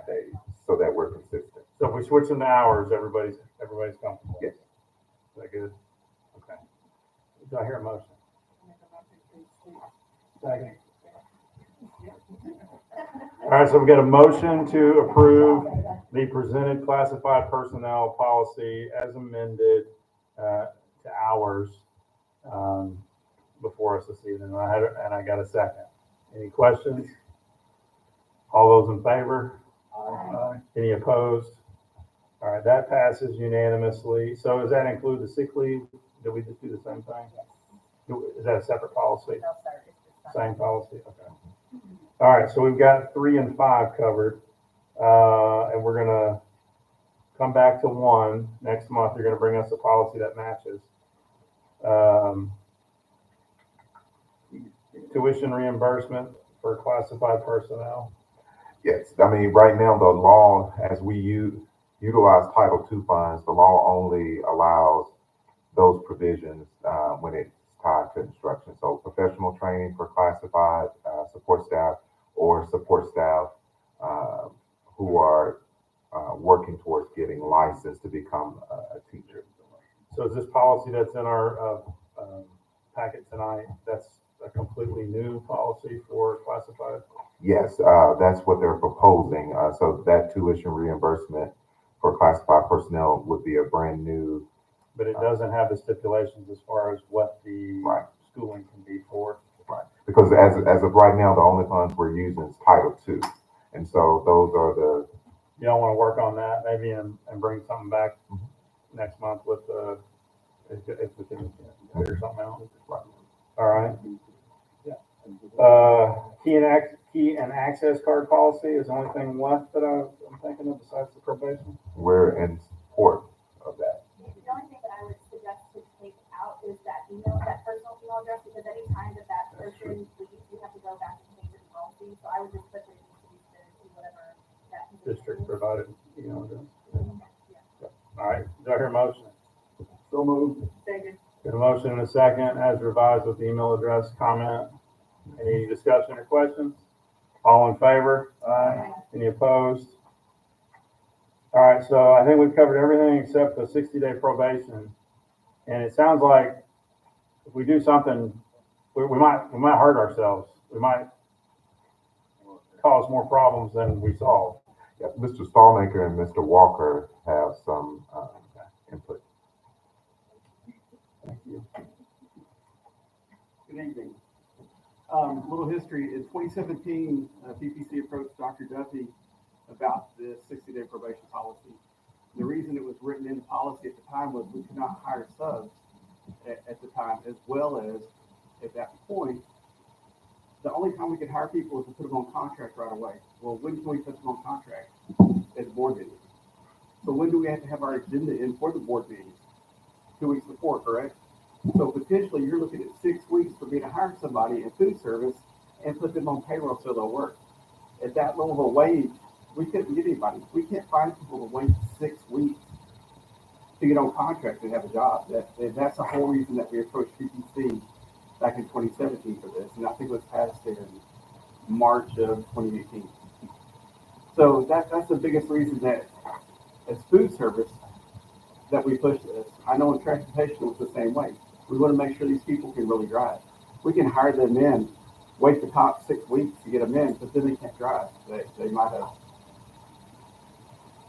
days so that we're consistent. So if we switch them to hours, everybody's comfortable. Yes. Is that good? Okay. Do I hear a motion? Second. All right, so we got a motion to approve the presented classified personnel policy as amended to hours before us this evening. And I got a second. Any questions? All those in favor? Aye. Any opposed? All right, that passes unanimously. So does that include the sick leave? Did we just do the same thing? Is that a separate policy? No, sir, it's just Same policy, okay. All right, so we've got 3 and 5 covered. And we're gonna come back to 1 next month. You're gonna bring us a policy that matches. Tuition reimbursement for classified personnel. Yes, I mean, right now, the law, as we utilize Title II funds, the law only allows those provisions when it's tied to instruction. So professional training for classified support staff or support staff who are working towards getting licensed to become a teacher. So is this policy that's in our packet tonight, that's a completely new policy for classified? Yes, that's what they're proposing. So that tuition reimbursement for classified personnel would be a brand new. But it doesn't have the stipulations as far as what the Right. schooling can be for. Right. Because as of right now, the only funds we're using is Title II. And so those are the. You don't want to work on that maybe and bring something back next month with if we can figure something out. Right. All right. Key and access card policy is the only thing left that I'm thinking of besides the probation. We're in support of that. The only thing that I would suggest to take out is that email, that personal email address, because any time that person leaves, you have to go back and change the policy. So I would just put that it needs to be sent to whatever that District provided email address. Yeah. All right, do I hear a motion? So moved. Second. Got a motion and a second as revised with the email address comment. Any discussion or questions? All in favor? Aye. Any opposed? All right, so I think we've covered everything except the 60-day probation. And it sounds like if we do something, we might hurt ourselves. We might cause more problems than we solve. Yeah, Mr. Stallmaker and Mr. Walker have some input. Thank you. Good evening. Little history. In 2017, PPC approached Dr. Duffy about the 60-day probation policy. The reason it was written into policy at the time was we could not hire subs at the time, as well as at that point, the only time we could hire people was to put them on contract right away. Well, when can we put them on contract? As board meetings. So when do we have to have our agenda in for the board meetings? 2 weeks before, correct? So potentially you're looking at 6 weeks for me to hire somebody in food service and put them on payroll so they'll work. At that level of a wage, we couldn't get anybody. We can't find people to wait 6 weeks to get on contract and have a job. That's the whole reason that we approached PPC back in 2017 for this, and I think it was passed in March of 2018. So that's the biggest reason that as food service that we push this. I know in transportation was the same way. We want to make sure these people can really drive. We can hire them in, wait the top 6 weeks to get them in, but then they can't drive. They might have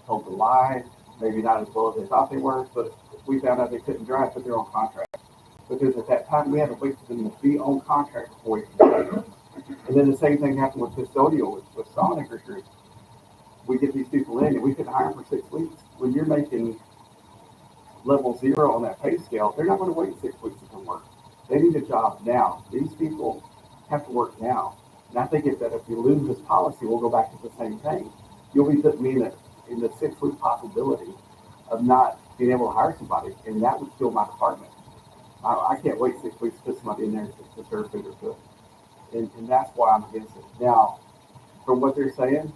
told a lie, maybe not as well as they thought they were, but we found out they couldn't drive, but they're on contract. Because at that time, we had to wait for them to be on contract before we could start them. And then the same thing happened with custodial, with Sonic Group. We get these people in and we couldn't hire them for 6 weeks. When you're making level 0 on that pay scale, they're not going to wait 6 weeks to come work. They need a job now. These people have to work now. And I think if we lose this policy, we'll go back to the same thing. You'll be putting me in the 6 week possibility of not being able to hire somebody, and that would kill my department. I can't wait 6 weeks to put somebody in there to serve food or cook. And that's why I'm against it. Now, from what they're saying,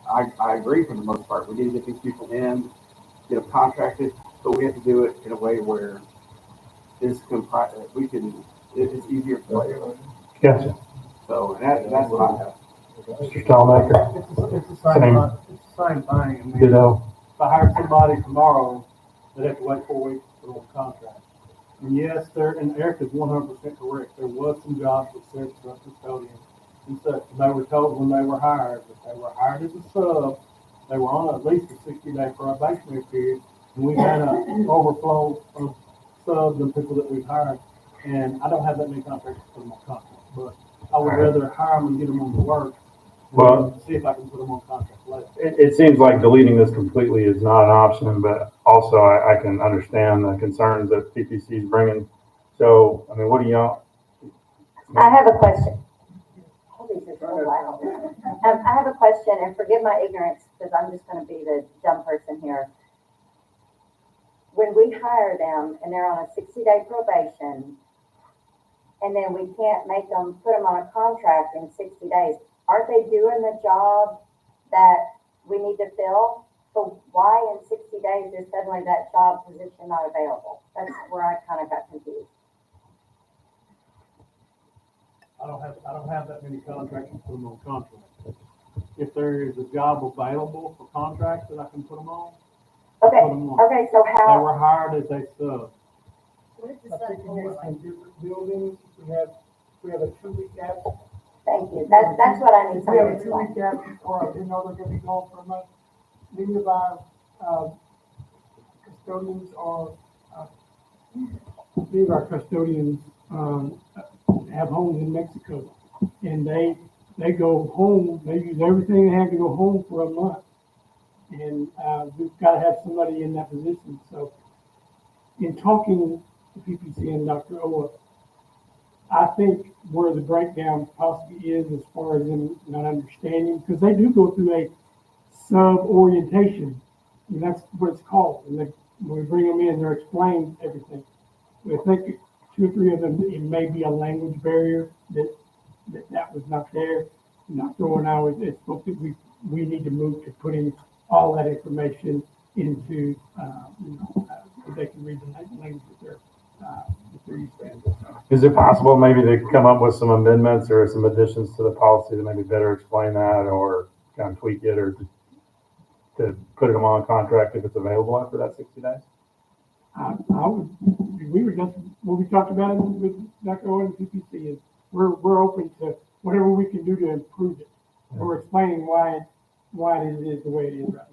I agree for the most part. We need to get these people in, get them contracted, but we have to do it in a way where it's easier for you. Gotcha. So that's what I have. Mr. Stalmaker, It's the same thing. I mean, ditto. if I hired somebody tomorrow, they'd have to wait 4 weeks to put on a contract. And yes, and Eric is 100% correct. There was some jobs that said drug custodians and such. And they were told when they were hired that they were hired as a sub. They were on at least a 60-day probationary period. And we've had an overflow of subs and people that we've hired. And I don't have that many contracts to put them on contract. But I would rather hire them and get them on the work. Well, See if I can put them on contract later. it seems like deleting this completely is not an option, but also I can understand the concerns that PPC is bringing. So, I mean, what do y'all? I have a question. Oh, these are so loud. I have a question, and forgive my ignorance, because I'm just going to be the dumb person here. When we hire them and they're on a 60-day probation, and then we can't put them on a contract in 60 days, aren't they doing the job that we need to fill? So why in 60 days is suddenly that job position not available? That's where I kind of got confused. I don't have that many contracts to put them on contract. If there is a job available for contracts that I can put them on, Okay, put them on. okay, so They how, were hired as a sub. I think we have some different buildings, we have a 2-week gap. thank you, that's what I need We have somebody a to 2-week explain. gap before, they're gonna be gone for a month. Many of our, custodians are, many of our custodians, have homes in Mexico. And they go home, they use everything they have to go home for a month. And, we've gotta have somebody in that position, so. In talking to PPC and Dr. Owa, I think where the breakdown possibly is as far as them not understanding, because they do go through a sub-orientation, and that's what it's called. And when we bring them in, they're explained everything. I think 2 or 3 of them, it may be a language barrier that was not there. Dr. Owa and I spoke that we need to move to putting all that information into, so they can read the language that they're used to. Is it possible maybe to come up with some amendments or some additions to the policy to maybe better explain that or kind of tweak it or to put them on contract if it's available after that 60 days? We were just, what we talked about with Dr. Owen and PPC is we're open to whatever we can do to improve it. And we're explaining why it is the way it is right now.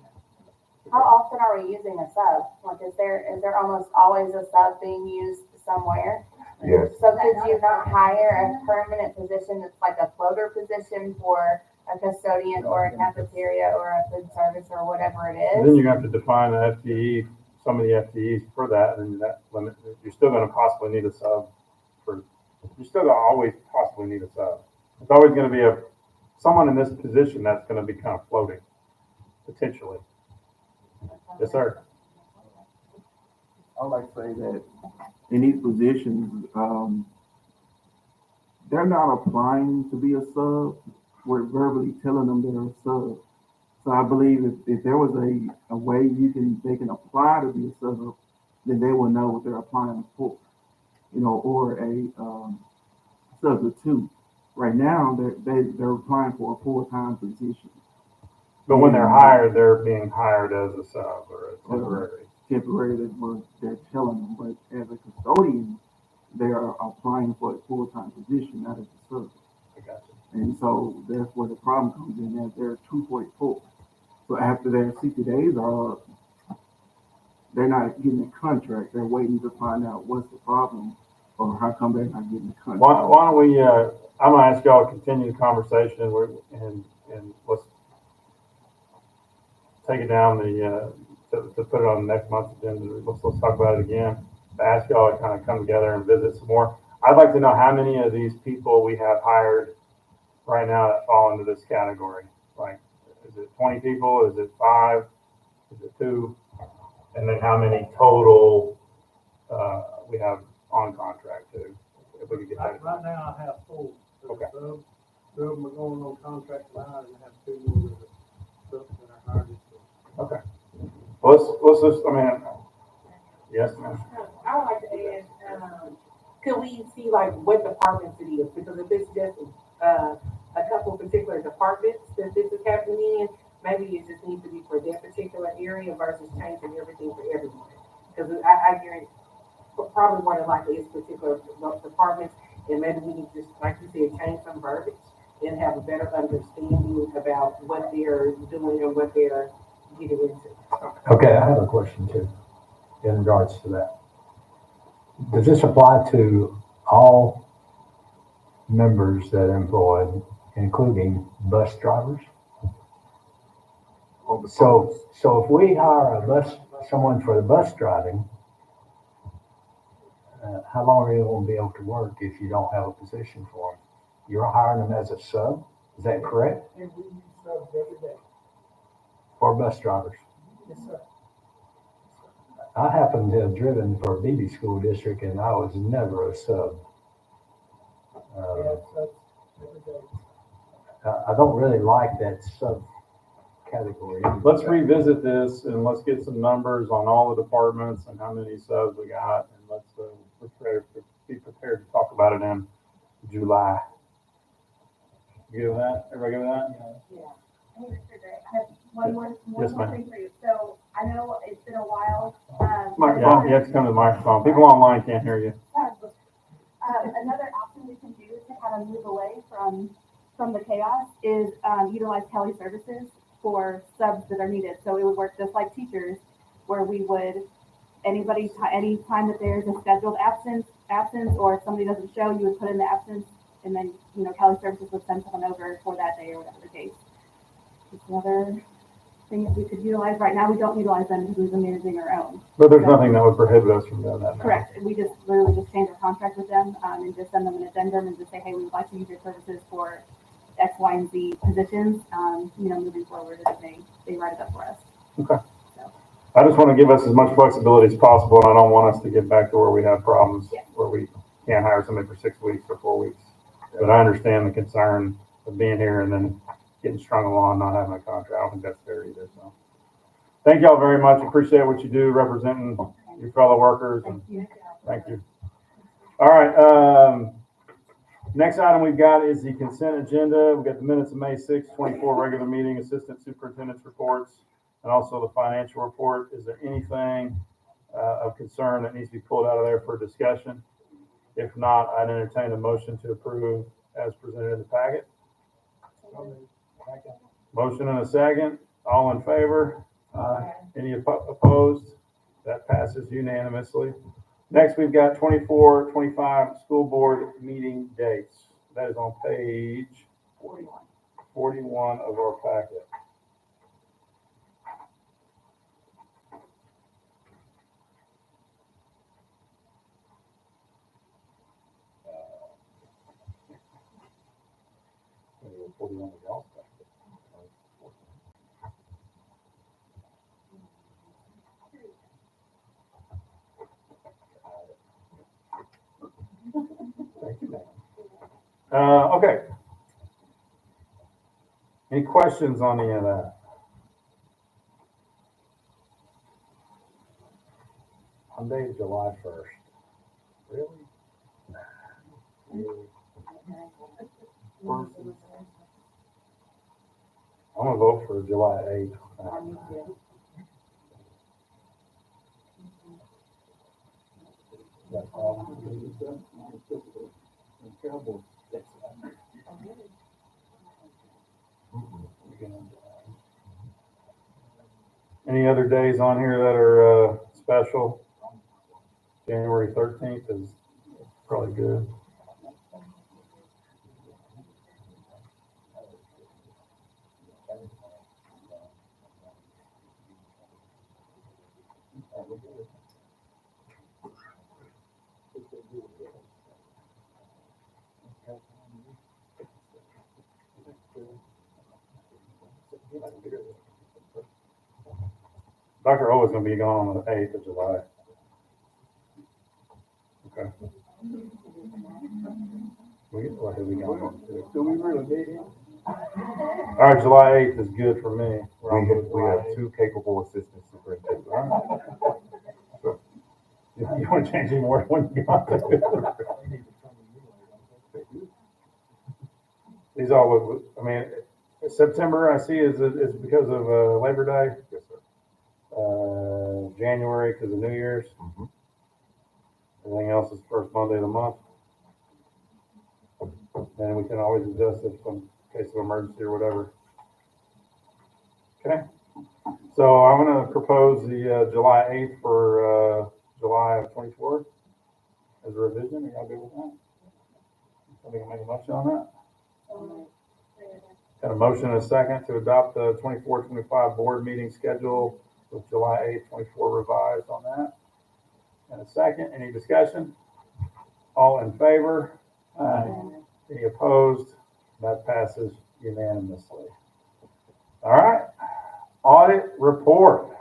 How often are we using a sub? Like, is there almost always a sub being used somewhere? Yes. So could you not hire a permanent position that's like a floater position for a custodian or a cafeteria or a food service or whatever it is? Then you have to define the FTE, some of the FTEs for that, and that limit, you're still gonna possibly need a sub you're still gonna always possibly need a sub. It's always gonna be someone in this position that's gonna be kind of floating, potentially. Yes, sir. I would like to say that in these positions, they're not applying to be a sub. We're verbally telling them they're a sub. So I believe if there was a way they can apply to be a sub, then they will know what they're applying for, or a substitute. Right now, they're applying for a full-time position. But when they're hired, they're being hired as a sub or a temporary. Temporary, they're telling them, but as a custodian, they are applying for a full-time position, not as a sub. I got you. And so that's where the problem comes in, that they're 2.4. So after their 60 days are up, they're not getting a contract. They're waiting to find out what's the problem or how come they're not getting a contract. Why don't we, I'm gonna ask y'all to continue the conversation and let's take it down to put it on the next month's agenda. Let's talk about it again. To ask y'all to kind of come together and visit some more. I'd like to know how many of these people we have hired right now that fall into this category. Like, is it 20 people? Is it 5? Is it 2? And then how many total we have on contract too? If we could get that. Right now, I have 4. Okay. 2 of them are going on contract line, and I have 2 more that are hired. Okay. Let's just, yes, ma'am. I would like to add, could we see like what departments it is? Because if it's just a couple particular departments that this is happening in, maybe it just needs to be for that particular area versus changing everything for everyone. Because I guarantee, probably more than likely it's particular departments, and maybe we need to just, like you said, change some verbiage and have a better understanding about what they're doing and what they're getting into. Okay, I have a question too in regards to that. Does this apply to all members that are employed, including bus drivers? So if we hire someone for the bus driving, how long are you going to be able to work if you don't have a position for them? You're hiring them as a sub, is that correct? And we use subs every day. For bus drivers? Yes, sir. I happen to have driven for a BB school district and I was never a sub. Yeah, subs every day. I don't really like that sub category. Let's revisit this and let's get some numbers on all the departments and how many subs we got, and let's be prepared to talk about it in July. You good with that? Everybody good with that? Yeah. Hey, Mr. Gray, I have one more Yes, ma'am. thing for you. So I know it's been a while. Microphone, you have to come to the microphone. People online can't hear you. Another option we can do to kind of move away from the chaos is utilize Kelly services for subs that are needed. So it would work just like teachers, where we would, any time that there's a scheduled absence, or if somebody doesn't show, you would put in the absence, and then, Kelly services would send someone over for that day or whatever the case. It's another thing that we could utilize. Right now, we don't utilize them because we've been managing our own. But there's nothing that would prohibit us from doing that now. Correct. We just literally just change our contract with them and just send them an addendum and just say, hey, we would like to use your services for X, Y, and Z positions, moving forward, and they write it up for us. Okay. I just want to give us as much flexibility as possible, and I don't want us to get back to where we have problems where we can't hire somebody for 6 weeks or 4 weeks. But I understand the concern of being here and then getting strung along, not having a contract. I don't think that's fair either. So thank y'all very much. Appreciate what you do representing your fellow workers. And thank you. All right. Next item we've got is the consent agenda. We've got the minutes of May 6, 24 regular meeting, assistant superintendent's reports, and also the financial report. Is there anything of concern that needs to be pulled out of there for discussion? If not, I'd entertain a motion to approve as presented in the packet. Motion and a second. All in favor? Any opposed? That passes unanimously. Next, we've got 24-25 school board meeting dates. That is on page 41 of our packet. Okay. Any questions on any of that? Monday, July 1st. Really? I'm gonna vote for July 8th. Any other days on here that are special? January 13th is probably good. Dr. O is gonna be gone on the 8th of July. Okay. What have we gone? Do we really need him? All right, July 8th is good for me. We have two capable assistant superintendents. So, You want to change any more when you got These all look, I mean, September I see is because of Labor Day. yes, sir. January because of New Year's. Mhm. Everything else is first Monday of the month. And we can always adjust it in case of emergency or whatever. Okay. So I'm going to propose the July 8th for July of 24 as a revision. Are y'all good with that? Somebody can make a motion on that? Got a motion and a second to adopt the 24-25 board meeting schedule with July 8th, 24 revised on that. And a second, any discussion? All in favor? Any opposed? That passes unanimously. All right, audit report.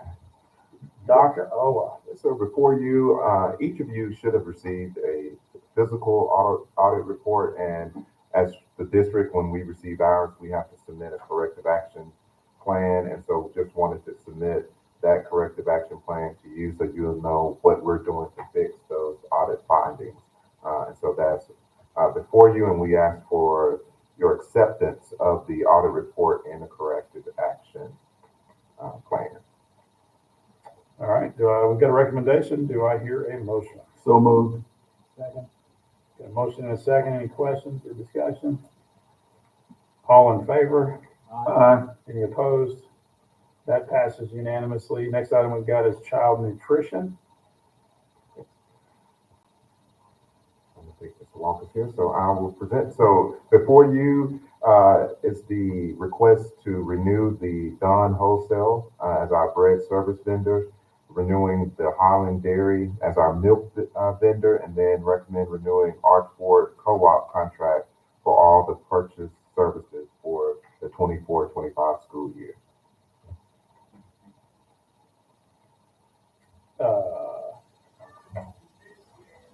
Dr. Owa. So before you, each of you should have received a physical audit report, and as the district, when we receive ours, we have to submit a corrective action plan, and so just wanted to submit that corrective action plan to you so you'll know what we're doing to fix those audit findings. And so that's before you, and we ask for your acceptance of the audit report and the corrective action plan. All right, we've got a recommendation. Do I hear a motion? So moved. Second. Got a motion and a second. Any questions or discussion? All in favor? Any opposed? That passes unanimously. Next item we've got is child nutrition. I'm gonna take Mr. Walker's here, so I will present. So before you is the request to renew the Dawn Wholesale as our bread service vendor, renewing the Highland Dairy as our milk vendor, and then recommend renewing Archford Co-op contract for all the purchase services for the 24-25 school year.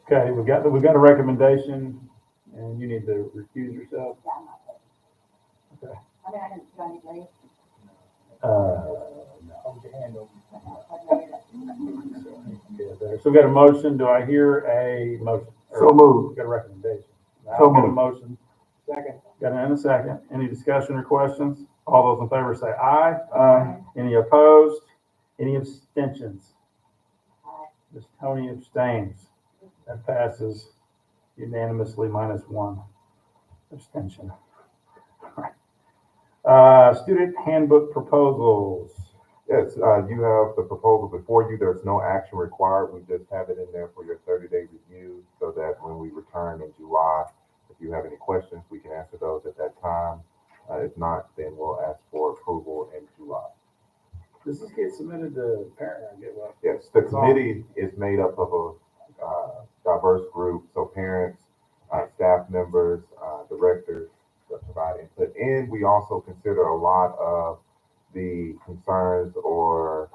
Okay, we've got a recommendation, and you need to recuse yourself. Okay. I mean, I can, do I need to leave? Yeah, there. So we've got a motion. Do I hear a motion? So moved. We've got a recommendation. So I'll get a moved. motion. Second. Got it in a second. Any discussion or questions? All those in favor say aye. Aye. Any opposed? Any abstentions? Aye. Ms. Tony abstains. That passes unanimously minus one abstention. All right. Student handbook proposals. Yes, you have the proposal before you. There's no action required. We just have it in there for your 30-day review so that when we return in July, if you have any questions, we can answer those at that time. If not, then we'll ask for approval in July. Does this get submitted to parent? I get what? Yes, the committee is made up of a diverse group, so parents, staff members, directors that provide input, and we also consider a lot of the concerns or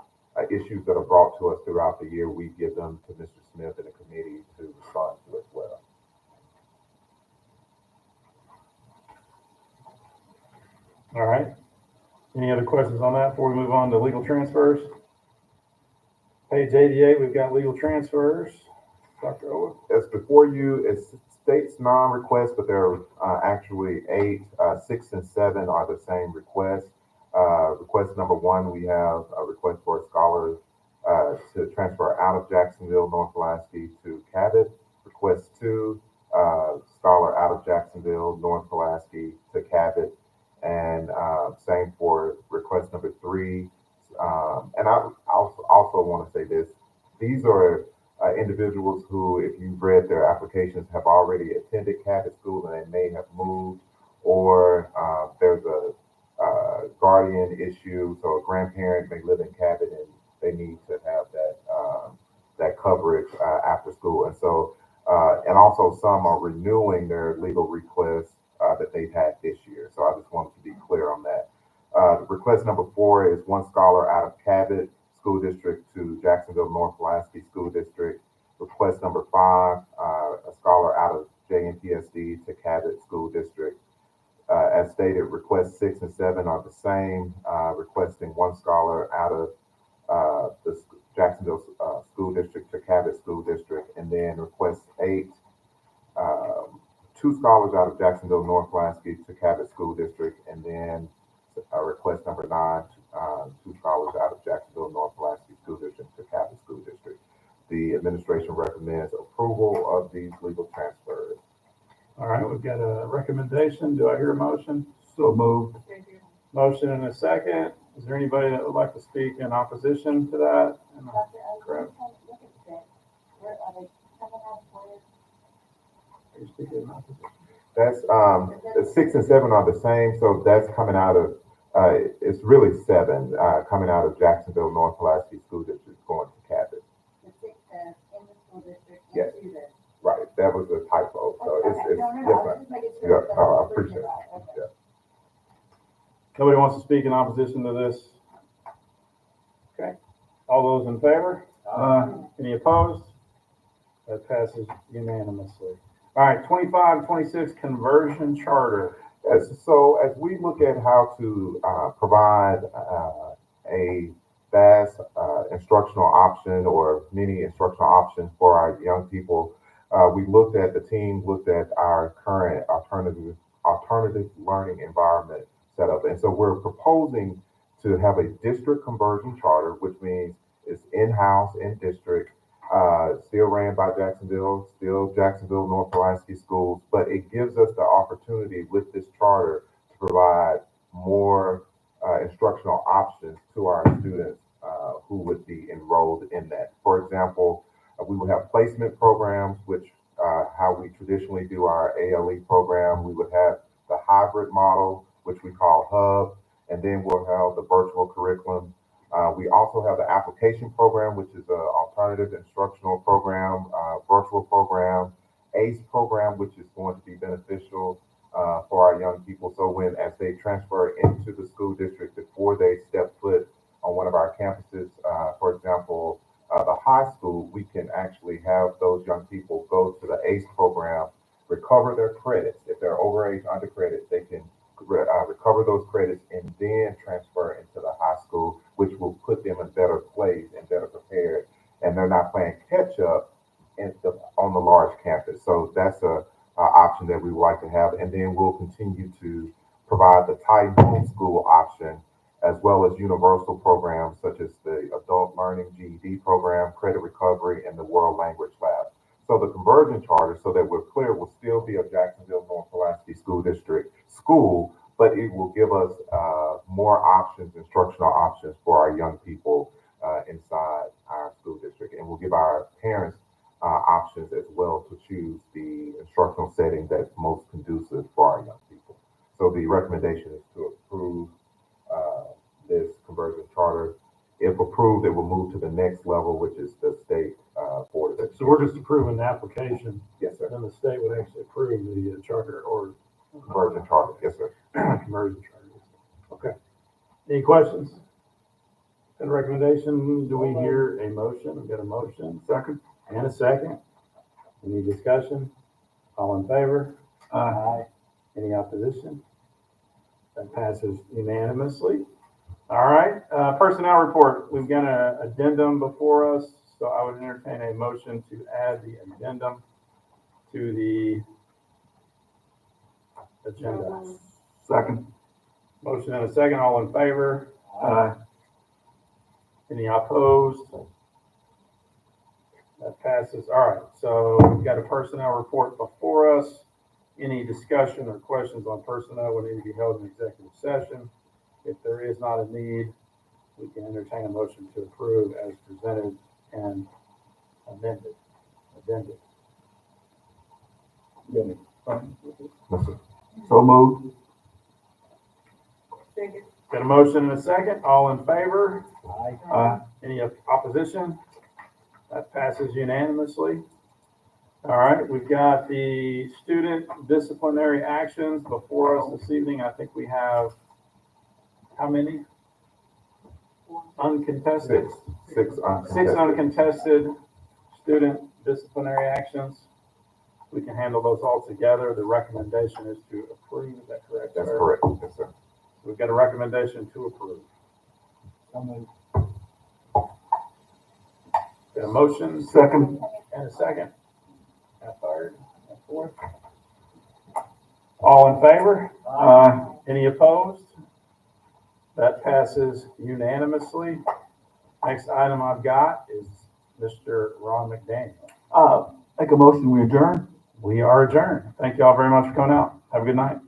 issues that are brought to us throughout the year. We give them to Mr. Smith and the committee to respond to as well. All right. Any other questions on that before we move on to legal transfers? Page 88, we've got legal transfers. Dr. Owen? As before you, it states non-request, but there are actually 8, 6, and 7 are the same request. Request number 1, we have a request for a scholar to transfer out of Jacksonville, North Pulaski to Cabot. Request 2, scholar out of Jacksonville, North Pulaski to Cabot. And same for request number 3. And I also want to say this, these are individuals who, if you've read their applications, have already attended Cabot School and they may have moved, or there's a guardian issue, so a grandparent may live in Cabot and they need to have that coverage after school. And so, and also some are renewing their legal requests that they've had this year. So I just wanted to be clear on that. Request number 4 is 1 scholar out of Cabot School District to Jacksonville North Pulaski School District. Request number 5, a scholar out of JNPSD to Cabot School District. As stated, requests 6 and 7 are the same, requesting 1 scholar out of the Jacksonville School District to Cabot School District. And then request 8, 2 scholars out of Jacksonville North Pulaski to Cabot School District. And then request number 9, 2 scholars out of Jacksonville North Pulaski School District to Cabot School District. The administration recommends approval of these legal transfers. All right, we've got a recommendation. Do I hear a motion? So moved. Motion and a second. Is there anybody that would like to speak in opposition to that? Correct. Where are they coming out of? Are you speaking in opposition? That's the 6 and 7 are the same, so that's coming out of it's really 7 coming out of Jacksonville North Pulaski School District going to Cabot. The 6 says in the school district. Yes. And 2 there. Right, that was a typo. So Okay, it's no, yes, I was ma'am. just making Yeah, sure. that I was appreciate it. right. Okay. Yeah. Nobody wants to speak in opposition to this? Okay. All those in favor? Any opposed? That passes unanimously. All right, 25-26 conversion charter. Yes, so as we look at how to provide a vast instructional option or many instructional options for our young people, the team looked at our current alternative learning environment setup. And so we're proposing to have a district conversion charter, which means it's in-house, in district, still ran by Jacksonville, still Jacksonville North Pulaski schools, but it gives us the opportunity with this charter to provide more instructional options to our students who would be enrolled in that. For example, we would have placement programs, which how we traditionally do our ALE program. We would have the hybrid model, which we call Hub, and then we'll have the virtual curriculum. We also have the application program, which is an alternative instructional program, virtual program, ACE program, which is going to be beneficial for our young people. So as they transfer into the school district, before they step foot on one of our campuses, for example, the high school, we can actually have those young people go to the ACE program, recover their credits. If they're overage, under credit, they can recover those credits and then transfer into the high school, which will put them in better place and better prepared. And they're not playing catch up on the large campus. So that's a option that we would like to have. And then we'll continue to provide the Titan homeschool option, as well as universal programs such as the Adult Learning GED program, Credit Recovery, and the World Language Lab. So the conversion charter, so that we're clear, will still be a Jacksonville North Pulaski School District school, but it will give us more options, instructional options for our young people inside our school district. And we'll give our parents options as well to choose the instructional setting that's most conducive for our young people. So the recommendation is to approve this conversion charter. If approved, it will move to the next level, which is the state board of education. So we're just approving the application. Yes, sir. Then the state would actually approve the charter or Conversion charter. Yes, sir. conversion charter. Okay. Any questions? And recommendation, do we hear a motion? We've got a motion. Second. And a second. Any discussion? All in favor? Aye. Any opposition? That passes unanimously. All right, personnel report. We've got an addendum before us, so I would entertain a motion to add the addendum to the agenda. Second. Motion and a second, all in favor? Any opposed? That passes. All right, so we've got a personnel report before us. Any discussion or questions on personnel would need to be held in executive session. If there is not a need, we can entertain a motion to approve as presented and amended. Addended. So moved. Second. Got a motion and a second, all in favor? Aye. Any opposition? That passes unanimously. All right, we've got the student disciplinary actions before us this evening. I think we have, how many? Uncontested? Six Six uncontested student disciplinary actions. We can handle those all together. The recommendation is to approve, is that correct? That's sir? correct, yes, sir. We've got a recommendation to approve. Got a motion? Second. And a second. A third, a fourth. All in favor? Any opposed? That passes unanimously. Next item I've got is Mr. Ron McDaniel. Make a motion, we adjourn. We are adjourned. Thank you all very much for coming out. Have a good night.